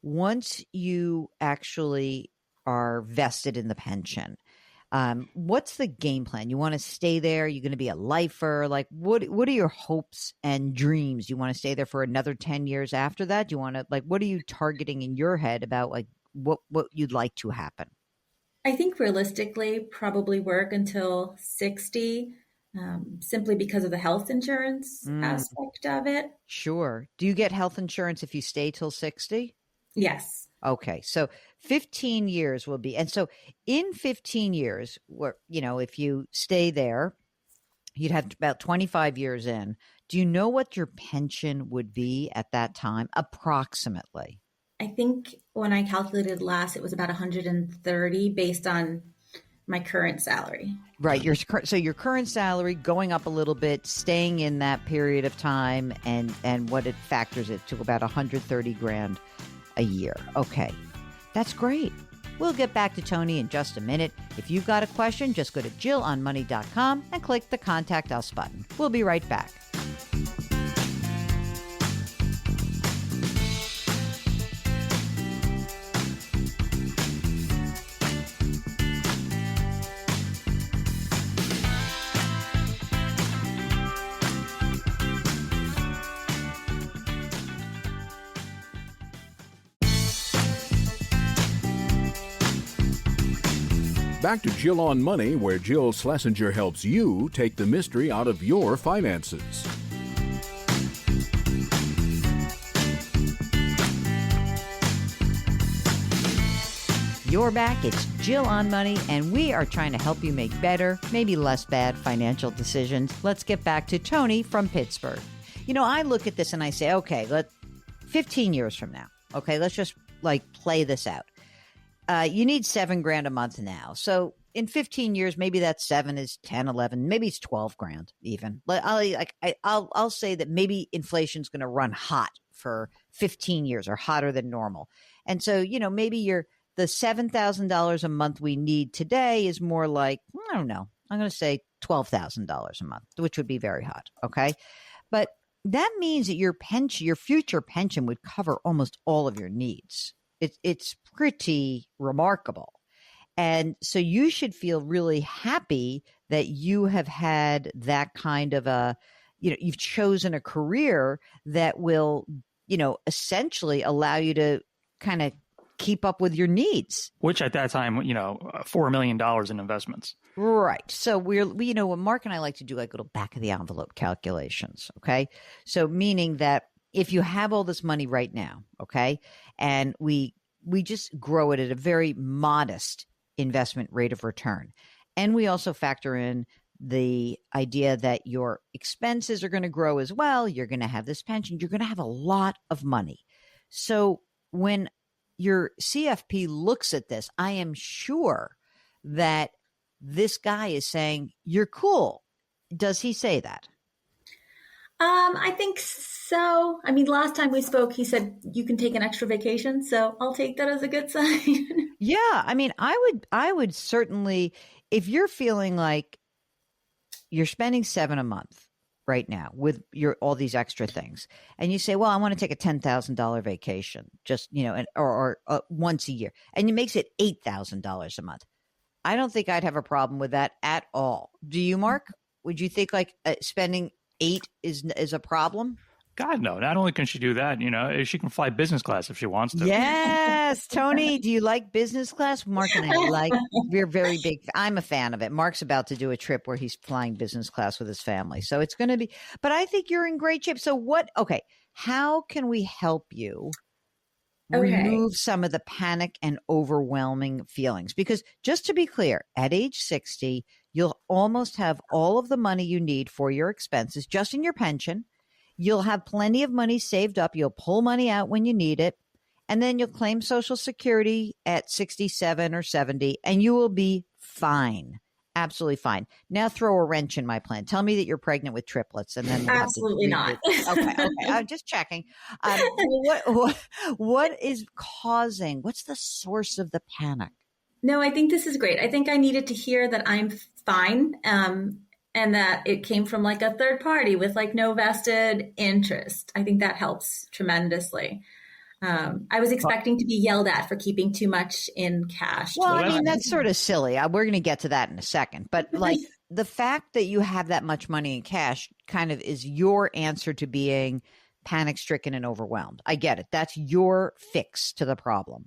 Once you actually are vested in the pension, what's the game plan? You want to stay there? You're going to be a lifer? Like, what are your hopes and dreams? You want to stay there for another 10 years after that? Do you want to, like, what are you targeting in your head about, like, what you'd like to happen? I think realistically, probably work until 60, simply because of the health insurance aspect of it. Sure. Do you get health insurance if you stay till 60? Yes. Okay. So 15 years will be, and so in 15 years, if you stay there, you'd have about 25 years in. Do you know what your pension would be at that time, approximately? I think when I calculated last, it was about 130 based on my current salary. Right. So your current salary going up a little bit, staying in that period of time, and what it factors it to about 130 grand a year. Okay. That's great. We'll get back to Tony in just a minute. If you've got a question, just go to JillOnMoney.com and click the Contact Us button. We'll be right back. Back to Jill on Money, where Jill Schlesinger helps you take the mystery out of your finances. You're back. It's Jill on Money, and we are trying to help you make better, maybe less bad financial decisions. Let's get back to Tony from Pittsburgh. I look at this and I say, okay, 15 years from now, okay, let's just play this out. You need $7,000 a month now. So in 15 years, maybe that 7 is 10, 11, maybe it's 12 grand even. I'll say that maybe inflation's going to run hot for 15 years or hotter than normal. And so, maybe the $7,000 a month we need today is more like, I don't know, I'm going to say $12,000 a month, which would be very hot. Okay. But that means that your future pension would cover almost all of your needs. It's pretty remarkable. And so you should feel really happy that you have had that kind of you've chosen a career that will, essentially allow you to kind of keep up with your needs. Which at that time, $4 million in investments. Right. So what Mark and I like to do, like little back of the envelope calculations. Okay. So meaning that if you have all this money right now, okay, and we just grow it at a very modest investment rate of return, and we also factor in the idea that your expenses are going to grow as well, you're going to have this pension, you're going to have a lot of money. So when your CFP looks at this, I am sure that this guy is saying, you're cool. Does he say that? I think so. I mean, last time we spoke, he said you can take an extra vacation. So I'll take that as a good sign. Yeah. I mean, I would certainly, if you're feeling like you're spending $7 a month right now with all these extra things, and you say, well, I want to take a $10,000 vacation, just, or once a year, and it makes it $8,000 a month. I don't think I'd have a problem with that at all. Do you, Mark? Would you think spending 8 is a problem? God, no. Not only can she do that, she can fly business class if she wants to. Yes. Tony, do you like business class? Mark and I we're very big. I'm a fan of it. Mark's about to do a trip where he's flying business class with his family. So it's going to be, but I think you're in great shape. So how can we help you remove some of the panic and overwhelming feelings? Because just to be clear, at age 60, you'll almost have all of the money you need for your expenses just in your pension. You'll have plenty of money saved up. You'll pull money out when you need it. And then you'll claim Social Security at 67 or 70, and you will be fine. absolutely fine. Now throw a wrench in my plan. Tell me that you're pregnant with triplets, and then we'll Absolutely not. Okay. I'm just checking. What is causing? What's the source of the panic? No, I think this is great. I think I needed to hear that I'm fine, and that it came from like a third party with like no vested interest. I think that helps tremendously. I was expecting to be yelled at for keeping too much in cash. Well, I mean, that's sort of silly. We're going to get to that in a second. But like the fact that you have that much money in cash kind of is your answer to being panic stricken and overwhelmed. I get it. That's your fix to the problem.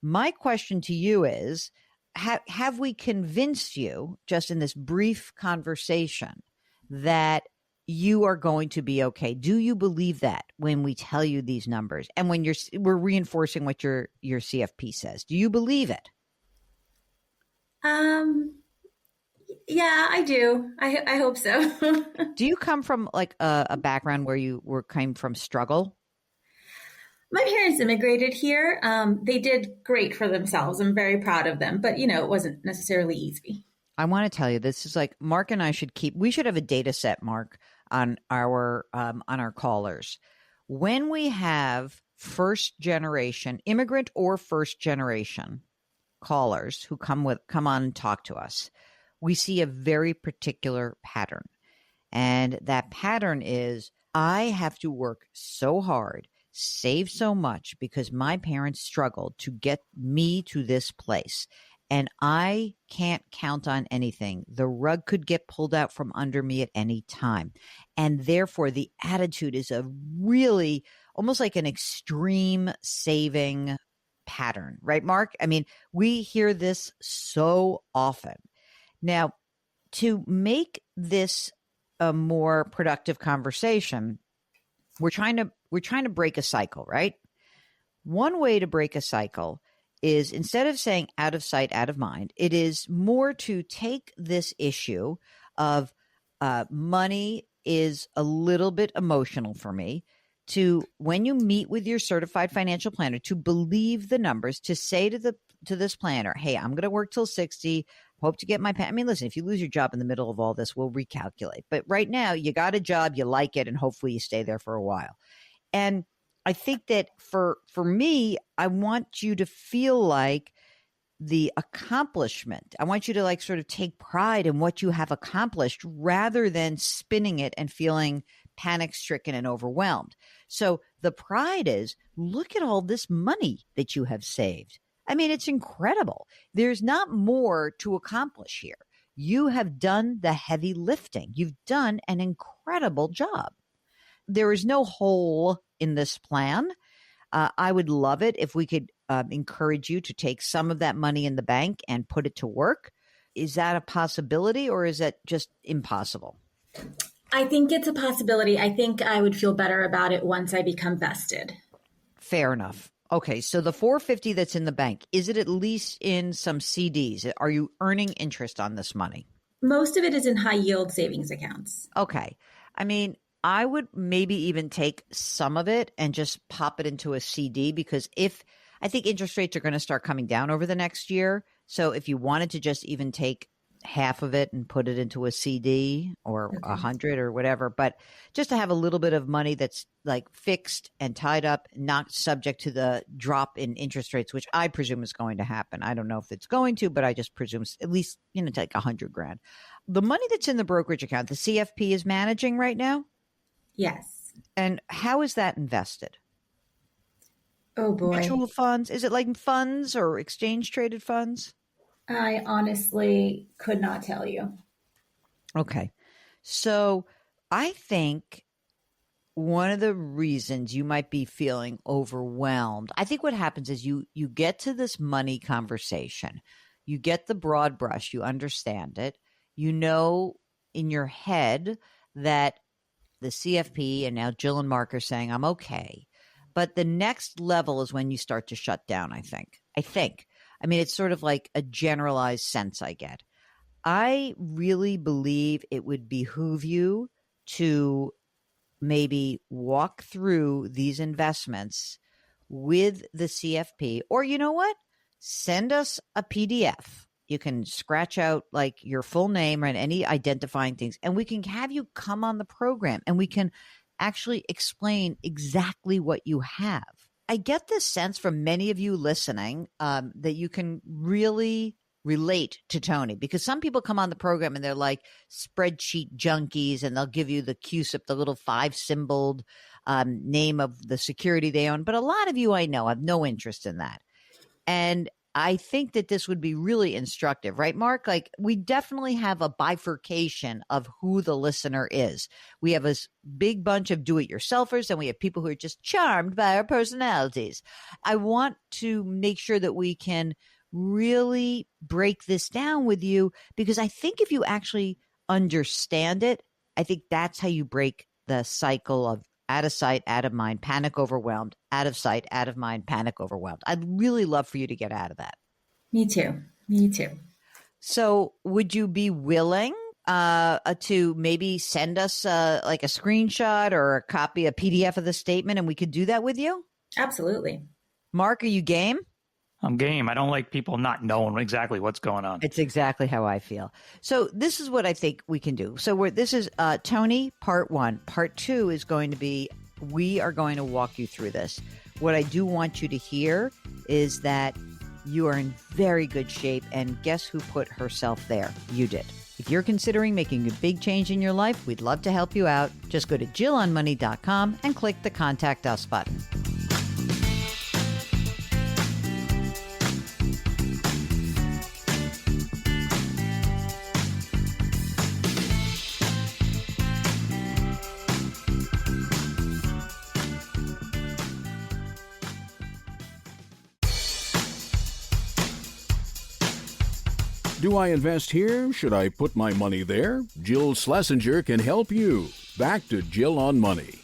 My question to you is, have we convinced you just in this brief conversation that you are going to be okay? Do you believe that when we tell you these numbers and when we're reinforcing what your CFP says? Do you believe it? Yeah, I do. I hope so. Do you come from like a background where you came from struggle? My parents immigrated here. They did great for themselves. I'm very proud of them, but it wasn't necessarily easy. I want to tell you, this is like Mark and I we should have a data set, Mark, on our callers. When we have first generation immigrant or first generation callers who come on and talk to us, we see a very particular pattern. And that pattern is, I have to work so hard, save so much because my parents struggled to get me to this place. And I can't count on anything. The rug could get pulled out from under me at any time. And therefore, the attitude is a really almost like an extreme saving pattern, right, Mark? I mean, we hear this so often. Now, to make this a more productive conversation, we're trying to break a cycle, right? One way to break a cycle is, instead of saying out of sight, out of mind, it is more to take this issue of money is a little bit emotional for me, to, when you meet with your certified financial planner, to believe the numbers, to say to this planner, hey, I'm going to work till 60, hope to get my I mean, listen, if you lose your job in the middle of all this, we'll recalculate. But right now, you got a job, you like it, and hopefully you stay there for a while. And I think that for me, I want you to feel like the accomplishment. I want you to like sort of take pride in what you have accomplished rather than spinning it and feeling panic stricken and overwhelmed. So the pride is, look at all this money that you have saved. I mean, it's incredible. There's not more to accomplish here. You have done the heavy lifting. You've done an incredible job. There is no hole in this plan. I would love it if we could encourage you to take some of that money in the bank and put it to work. Is that a possibility, or is that just impossible? I think it's a possibility. I think I would feel better about it once I become vested. Fair enough. Okay, so the $450 that's in the bank, is it at least in some CDs? Are you earning interest on this money? Most of it is in high yield savings accounts. Okay. I mean, I would maybe even take some of it and just pop it into a CD, because I think interest rates are going to start coming down over the next year. So if you wanted to just even take half of it and put it into a CD or 100 or whatever, but just to have a little bit of money that's like fixed and tied up, not subject to the drop in interest rates, which I presume is going to happen. I don't know if it's going to, but I just presume at least, take $100,000. The money that's in the brokerage account, the CFP is managing right now? Yes. And how is that invested? Oh boy. Mutual funds? Is it like funds or exchange traded funds? I honestly could not tell you. Okay. So I think one of the reasons you might be feeling overwhelmed, I think what happens is you get to this money conversation, you get the broad brush, you understand it, you know in your head that the CFP and now Jill and Mark are saying, I'm okay. But the next level is when you start to shut down, I think. I mean, it's sort of like a generalized sense I get. I really believe it would behoove you to maybe walk through these investments with the CFP, or you know what? Send us a PDF. You can scratch out like your full name and any identifying things, and we can have you come on the program and we can actually explain exactly what you have. I get this sense from many of you listening that you can really relate to Tony, because some people come on the program and they're like spreadsheet junkies, and they'll give you the CUSIP, the little 5-symboled name of the security they own. But a lot of you I know have no interest in that. And I think that this would be really instructive, right, Mark? Like, we definitely have a bifurcation of who the listener is. We have a big bunch of do-it-yourselfers, and we have people who are just charmed by our personalities. I want to make sure that we can really break this down with you, because I think if you actually understand it, I think that's how you break the cycle of out of sight, out of mind, panic overwhelmed, out of sight, out of mind, panic overwhelmed. I'd really love for you to get out of that. Me too. Me too. So would you be willing to maybe send us like a screenshot or a copy, a PDF of the statement, and we could do that with you? Absolutely. Mark, are you game? I'm game. I don't like people not knowing exactly what's going on. It's exactly how I feel. So this is what I think we can do. So this is Tony, part 1. Part 2 is going to be, we are going to walk you through this. What I do want you to hear is that you are in very good shape, and guess who put herself there? You did. If you're considering making a big change in your life, we'd love to help you out. Just go to JillOnMoney.com and click the Contact Us button. Do I invest here? Should I put my money there? Jill Schlesinger can help you. Back to Jill on Money.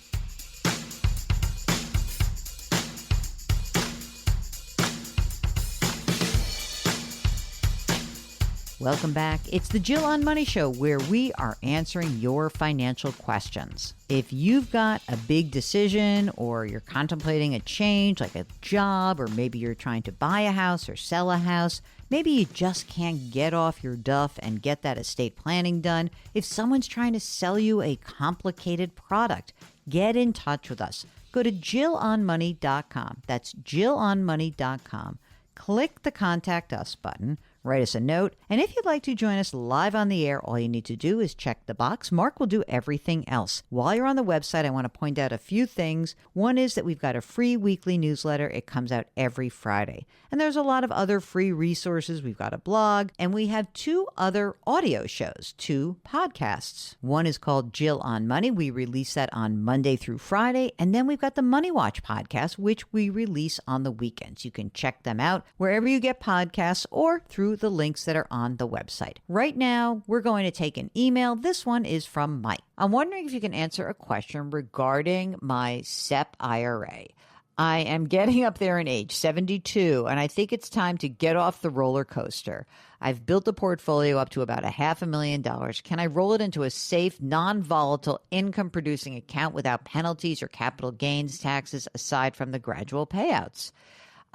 Welcome back. It's the Jill on Money Show, where we are answering your financial questions. If you've got a big decision, or you're contemplating a change like a job, or maybe you're trying to buy a house or sell a house, maybe you just can't get off your duff and get that estate planning done. If someone's trying to sell you a complicated product, get in touch with us. Go to JillOnMoney.com. That's JillOnMoney.com. Click the Contact Us button. Write us a note, and if you'd like to join us live on the air, all you need to do is check the box. Mark will do everything else. While you're on the website, I want to point out a few things. One is that we've got a free weekly newsletter. It comes out every Friday. And there's a lot of other free resources. We've got a blog, and we have 2 other audio shows, 2 podcasts. One is called Jill on Money. We release that on Monday through Friday. And then we've got the Money Watch podcast, which we release on the weekends. You can check them out wherever you get podcasts or through the links that are on the website. Right now, we're going to take an email. This one is from Mike. I'm wondering if you can answer a question regarding my SEP IRA. I am getting up there in age, 72, and I think it's time to get off the roller coaster. I've built a portfolio up to about $500,000. Can I roll it into a safe, non-volatile, income-producing account without penalties or capital gains taxes aside from the gradual payouts?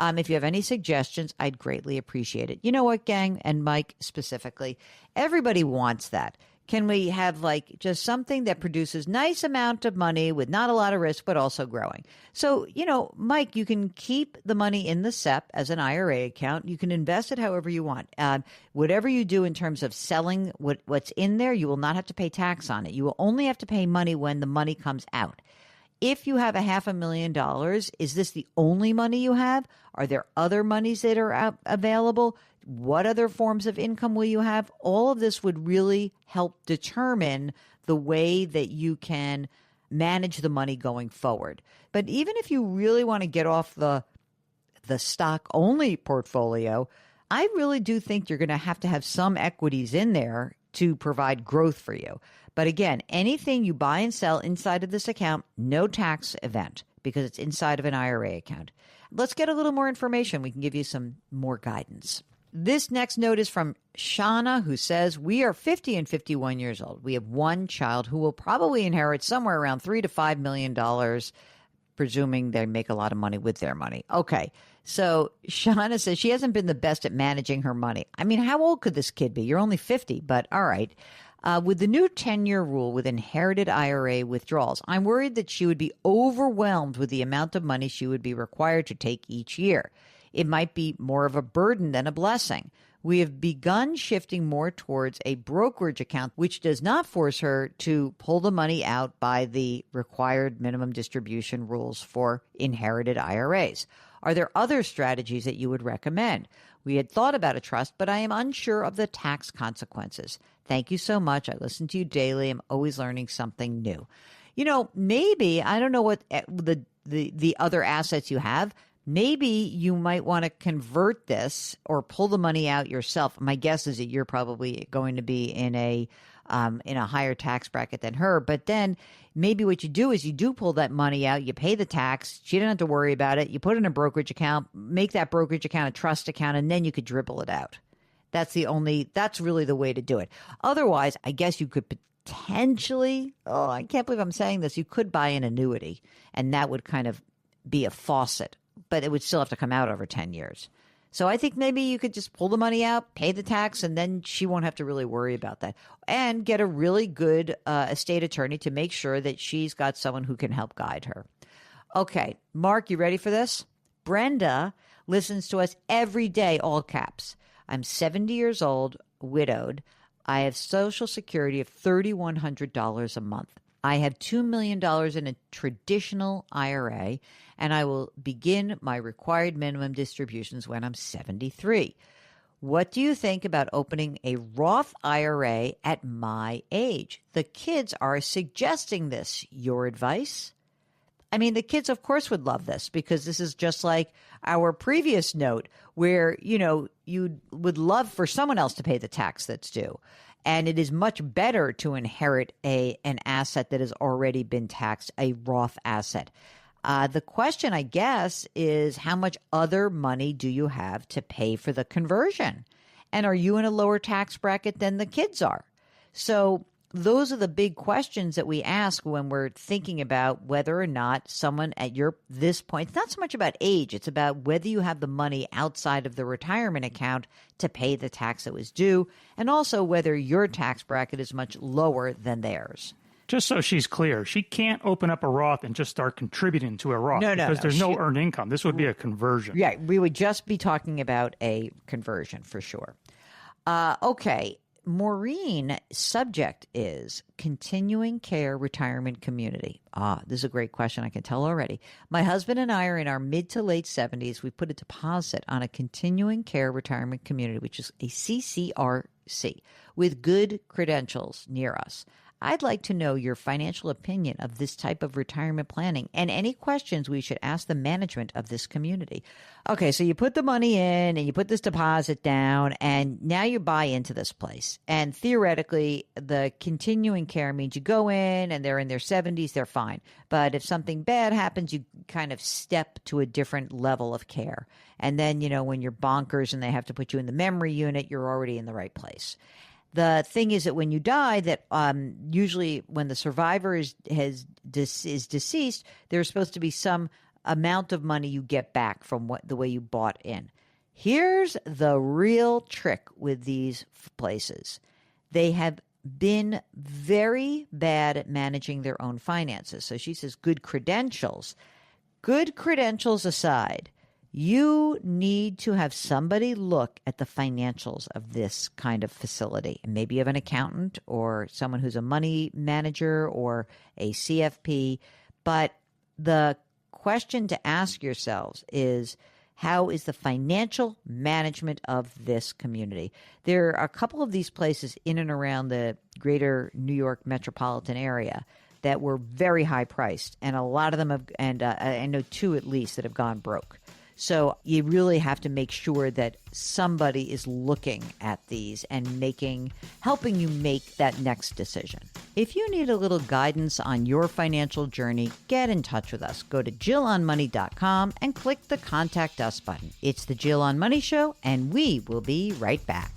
If you have any suggestions, I'd greatly appreciate it. You know what, gang, and Mike specifically, everybody wants that. Can we have like just something that produces nice amount of money with not a lot of risk, but also growing? So, Mike, you can keep the money in the SEP as an IRA account. You can invest it however you want. Whatever you do in terms of selling what's in there, you will not have to pay tax on it. You will only have to pay money when the money comes out. If you have $500,000, is this the only money you have? Are there other monies that are available? What other forms of income will you have? All of this would really help determine the way that you can manage the money going forward. But even if you really want to get off the stock-only portfolio, I really do think you're going to have some equities in there to provide growth for you. But again, anything you buy and sell inside of this account, no tax event because it's inside of an IRA account. Let's get a little more information. We can give you some more guidance. This next note is from Shauna, who says, we are 50 and 51 years old. We have one child who will probably inherit somewhere around $3 to $5 million, presuming they make a lot of money with their money. Okay. So Shauna says she hasn't been the best at managing her money. I mean, how old could this kid be? You're only 50, but all right. With the new 10-year rule with inherited IRA withdrawals, I'm worried that she would be overwhelmed with the amount of money she would be required to take each year. It might be more of a burden than a blessing. We have begun shifting more towards a brokerage account, which does not force her to pull the money out by the required minimum distribution rules for inherited IRAs. Are there other strategies that you would recommend? We had thought about a trust, but I am unsure of the tax consequences. Thank you so much. I listen to you daily. I'm always learning something new. You know, maybe, I don't know what the other assets you have. Maybe you might want to convert this or pull the money out yourself. My guess is that you're probably going to be in a higher tax bracket than her. But then maybe what you do is you do pull that money out, you pay the tax, she doesn't have to worry about it. You put it in a brokerage account, make that brokerage account a trust account, and then you could dribble it out. That's really the way to do it. Otherwise, I guess you could potentially, I can't believe I'm saying this, you could buy an annuity, and that would kind of be a faucet, but it would still have to come out over 10 years. So I think maybe you could just pull the money out, pay the tax, and then she won't have to really worry about that. And get a really good estate attorney to make sure that she's got someone who can help guide her. Okay, Mark, you ready for this? Brenda listens to us every day, all caps. I'm 70 years old, widowed. I have Social Security of $3,100 a month. I have $2 million in a traditional IRA, and I will begin my required minimum distributions when I'm 73. What do you think about opening a Roth IRA at my age? The kids are suggesting this. Your advice? I mean, the kids, of course, would love this because this is just like our previous note where, you know, you would love for someone else to pay the tax that's due. And it is much better to inherit an asset that has already been taxed, a Roth asset. The question, I guess, is how much other money do you have to pay for the conversion? And are you in a lower tax bracket than the kids are? So those are the big questions that we ask when we're thinking about whether or not someone at this point, it's not so much about age, it's about whether you have the money outside of the retirement account to pay the tax that was due, and also whether your tax bracket is much lower than theirs. Just so she's clear, she can't open up a Roth and just start contributing to a Roth because there's no earned income. This would be a conversion. Yeah, we would just be talking about a conversion for sure. Okay. Maureen, subject is continuing care retirement community. This is a great question. I can tell already. My husband and I are in our mid to late 70s. We put a deposit on a continuing care retirement community, which is a CCRC, with good credentials near us. I'd like to know your financial opinion of this type of retirement planning and any questions we should ask the management of this community. Okay, so you put the money in and you put this deposit down and now you buy into this place. And theoretically, the continuing care means you go in and they're in their 70s, they're fine. But if something bad happens, you kind of step to a different level of care. And then, you know, when you're bonkers and they have to put you in the memory unit, you're already in the right place. The thing is that when you die, that usually when the survivor is deceased, there's supposed to be some amount of money you get back from the way you bought in. Here's the real trick with these places. They have been very bad at managing their own finances. So she says good credentials. Good credentials aside, you need to have somebody look at the financials of this kind of facility. And maybe you have an accountant or someone who's a money manager or a CFP. But the question to ask yourselves is, how is the financial management of this community? There are a couple of these places in and around the greater New York metropolitan area that were very high priced. And a lot of them have, and I know two at least that have gone broke. So you really have to make sure that somebody is looking at these and helping you make that next decision. If you need a little guidance on your financial journey, get in touch with us. Go to JillOnMoney.com and click the Contact Us button. It's the Jill on Money Show, and we will be right back.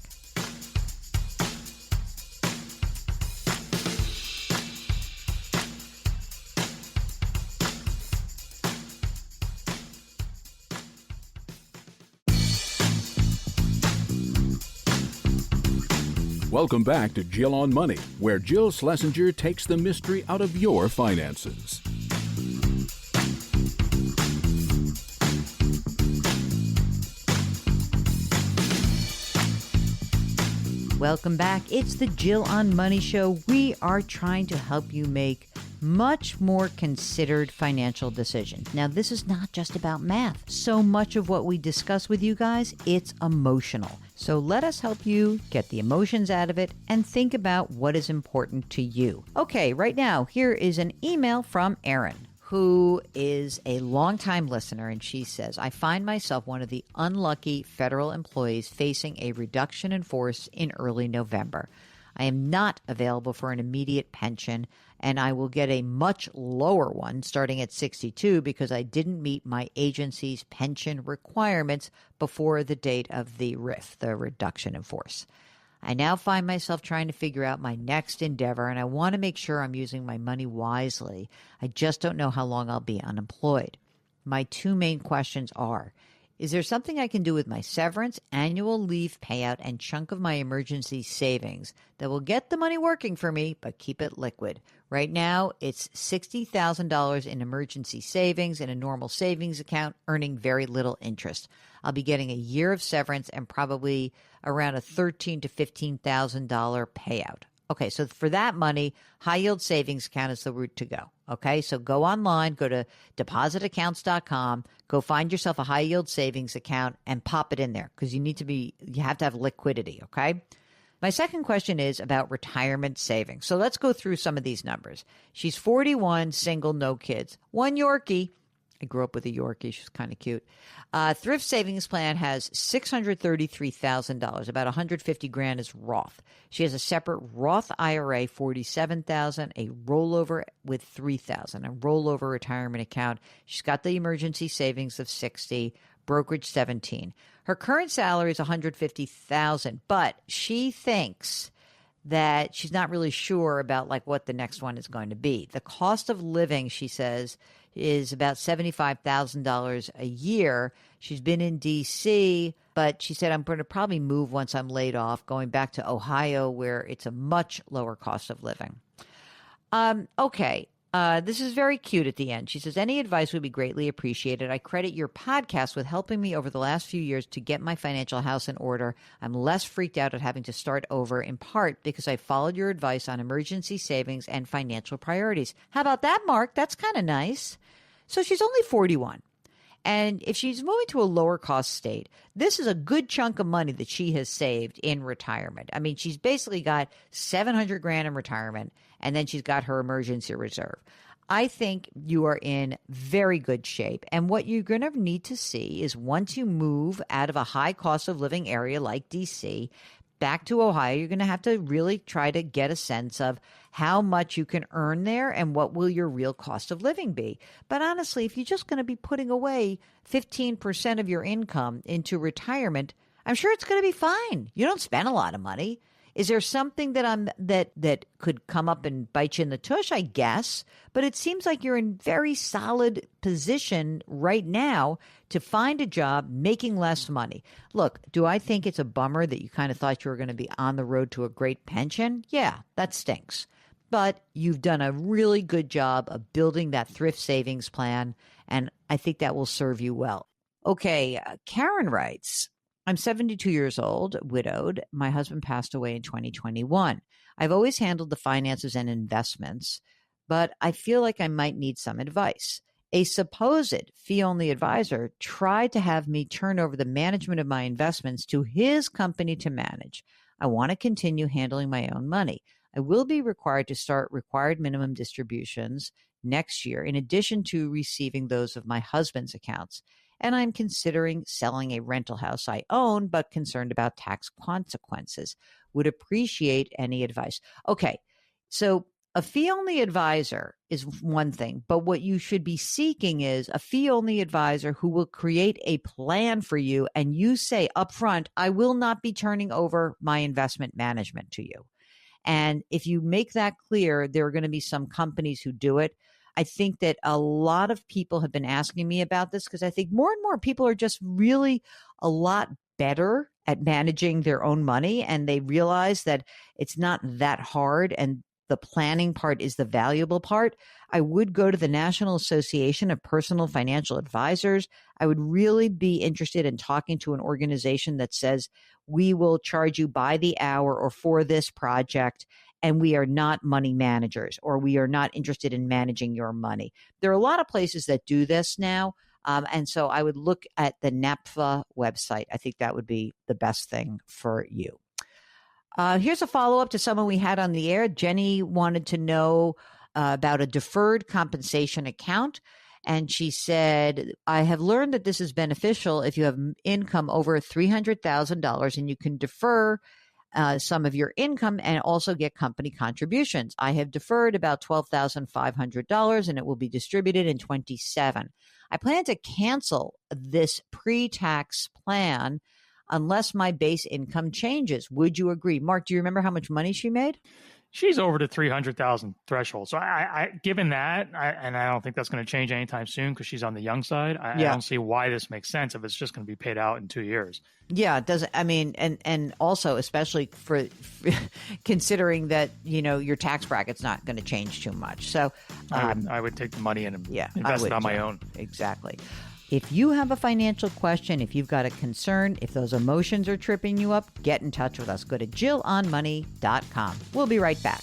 Welcome back to Jill on Money, where Jill Schlesinger takes the mystery out of your finances. Welcome back. It's the Jill on Money Show. We are trying to help you make much more considered financial decisions. Now, this is not just about math. So much of what we discuss with you guys, it's emotional. So let us help you get the emotions out of it and think about what is important to you. Okay, right now, here is an email from Erin, who is a longtime listener, and she says, I find myself one of the unlucky federal employees facing a reduction in force in early November. I am not available for an immediate pension, and I will get a much lower one starting at 62 because I didn't meet my agency's pension requirements before the date of the RIF, the reduction in force. I now find myself trying to figure out my next endeavor, and I want to make sure I'm using my money wisely. I just don't know how long I'll be unemployed. My two main questions are, is there something I can do with my severance, annual leave payout, and chunk of my emergency savings that will get the money working for me but keep it liquid? Right now, it's $60,000 in emergency savings in a normal savings account, earning very little interest. I'll be getting a year of severance and probably around a $13,000 to $15,000 payout. Okay, so for that money, high yield savings account is the route to go. Okay, so go online, go to depositaccounts.com, go find yourself a high yield savings account and pop it in there because you have to have liquidity. Okay. My second question is about retirement savings. So let's go through some of these numbers. She's 41, single, no kids, one Yorkie. I grew up with a Yorkie. She's kind of cute. Thrift savings plan has $633,000. About $150,000 is Roth. She has a separate Roth IRA, $47,000, a rollover with $3,000, a rollover retirement account. She's got the emergency savings of $60,000, brokerage $17,000. Her current salary is $150,000, but she thinks that she's not really sure about like what the next one is going to be. The cost of living, she says, is about $75,000 a year. She's been in D.C., but she said, I'm going to probably move once I'm laid off, going back to Ohio, where it's a much lower cost of living. Okay. This is very cute at the end. She says, any advice would be greatly appreciated. I credit your podcast with helping me over the last few years to get my financial house in order. I'm less freaked out at having to start over, in part because I followed your advice on emergency savings and financial priorities. How about that, Mark? That's kind of nice. So she's only 41. And if she's moving to a lower cost state, this is a good chunk of money that she has saved in retirement. I mean, she's basically got $700,000 in retirement, and then she's got her emergency reserve. I think you are in very good shape. And what you're going to need to see is once you move out of a high cost of living area like DC back to Ohio, you're going to have to really try to get a sense of how much you can earn there and what will your real cost of living be. But honestly, if you're just going to be putting away 15% of your income into retirement, I'm sure it's going to be fine. You don't spend a lot of money. Is there something that could come up and bite you in the tush? I guess. But it seems like you're in very solid position right now to find a job making less money. Look, do I think it's a bummer that you kind of thought you were going to be on the road to a great pension? Yeah, that stinks. But you've done a really good job of building that thrift savings plan, and I think that will serve you well. Okay, Karen writes, I'm 72 years old, widowed. My husband passed away in 2021. I've always handled the finances and investments, but I feel like I might need some advice. A supposed fee-only advisor tried to have me turn over the management of my investments to his company to manage. I want to continue handling my own money. I will be required to start required minimum distributions next year, in addition to receiving those of my husband's accounts. And I'm considering selling a rental house I own, but concerned about tax consequences. Would appreciate any advice. Okay, so a fee-only advisor is one thing, but what you should be seeking is a fee-only advisor who will create a plan for you, and you say upfront, I will not be turning over my investment management to you. And if you make that clear, there are going to be some companies who do it. I think that a lot of people have been asking me about this because I think more and more people are just really a lot better at managing their own money and they realize that it's not that hard and the planning part is the valuable part, I would go to the National Association of Personal Financial Advisors. I would really be interested in talking to an organization that says, we will charge you by the hour or for this project, and we are not money managers, or we are not interested in managing your money. There are a lot of places that do this now. And so I would look at the NAPFA website. I think that would be the best thing for you. Here's a follow-up to someone we had on the air. Jenny wanted to know about a deferred compensation account. And she said, I have learned that this is beneficial if you have income over $300,000 and you can defer some of your income and also get company contributions. I have deferred about $12,500 and it will be distributed in 27. I plan to cancel this pre-tax plan unless my base income changes. Would you agree? Mark, do you remember how much money she made? She's over the 300,000 threshold. So I given that, and I don't think that's going to change anytime soon because she's on the young side. I don't see why this makes sense if it's just going to be paid out in 2 years. Yeah, it doesn't. I mean, and also especially for considering that, your tax bracket's not going to change too much. So I would take the money and invest it on my own. Exactly. If you have a financial question, if you've got a concern, if those emotions are tripping you up, get in touch with us. Go to JillOnMoney.com. We'll be right back.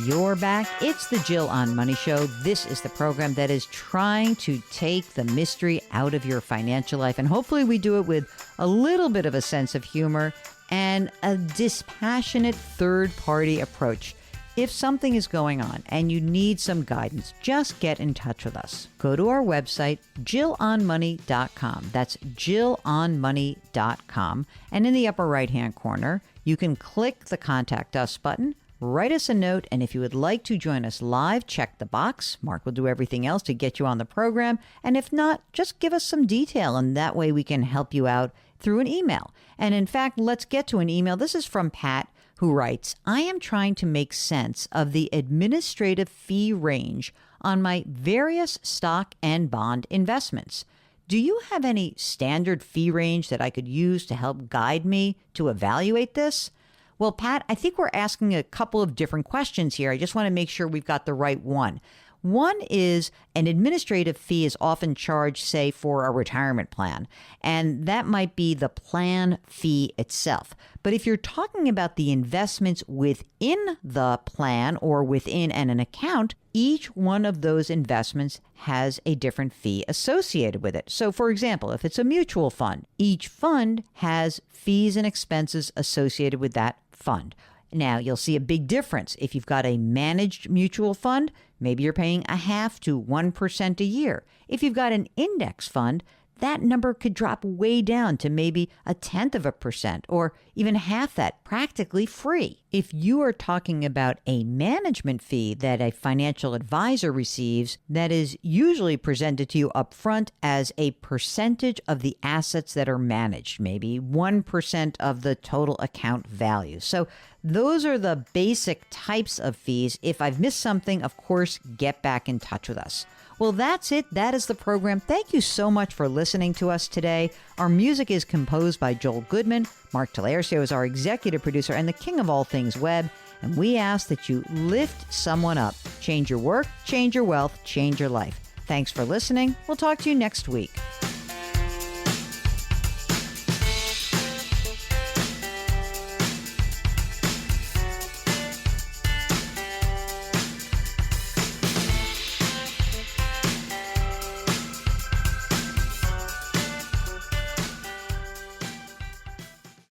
You're back. It's the Jill on Money Show. This is the program that is trying to take the mystery out of your financial life. And hopefully we do it with a little bit of a sense of humor and a dispassionate third-party approach. If something is going on and you need some guidance, just get in touch with us. Go to our website, JillOnMoney.com. That's JillOnMoney.com. And in the upper right-hand corner, you can click the Contact Us button. Write us a note, and if you would like to join us live, check the box. Mark will do everything else to get you on the program. And if not, just give us some detail, and that way we can help you out through an email. And in fact, let's get to an email. This is from Pat, who writes, I am trying to make sense of the administrative fee range on my various stock and bond investments. Do you have any standard fee range that I could use to help guide me to evaluate this? Well, Pat, I think we're asking a couple of different questions here. I just want to make sure we've got the right one. One is an administrative fee is often charged, say, for a retirement plan, and that might be the plan fee itself. But if you're talking about the investments within the plan or within an account, each one of those investments has a different fee associated with it. So, for example, if it's a mutual fund, each fund has fees and expenses associated with that fund. Now, you'll see a big difference. If you've got a managed mutual fund, maybe you're paying 0.5% to 1% a year. If you've got an index fund, that number could drop way down to maybe 0.1% or even half that, practically free. If you are talking about a management fee that a financial advisor receives, that is usually presented to you up front as a percentage of the assets that are managed, maybe 1% of the total account value. So those are the basic types of fees. If I've missed something, of course, get back in touch with us. Well, that's it. That is the program. Thank you so much for listening to us today. Our music is composed by Joel Goodman. Mark Talercio is our executive producer and the king of all things web. And we ask that you lift someone up. Change your work, change your wealth, change your life. Thanks for listening. We'll talk to you next week.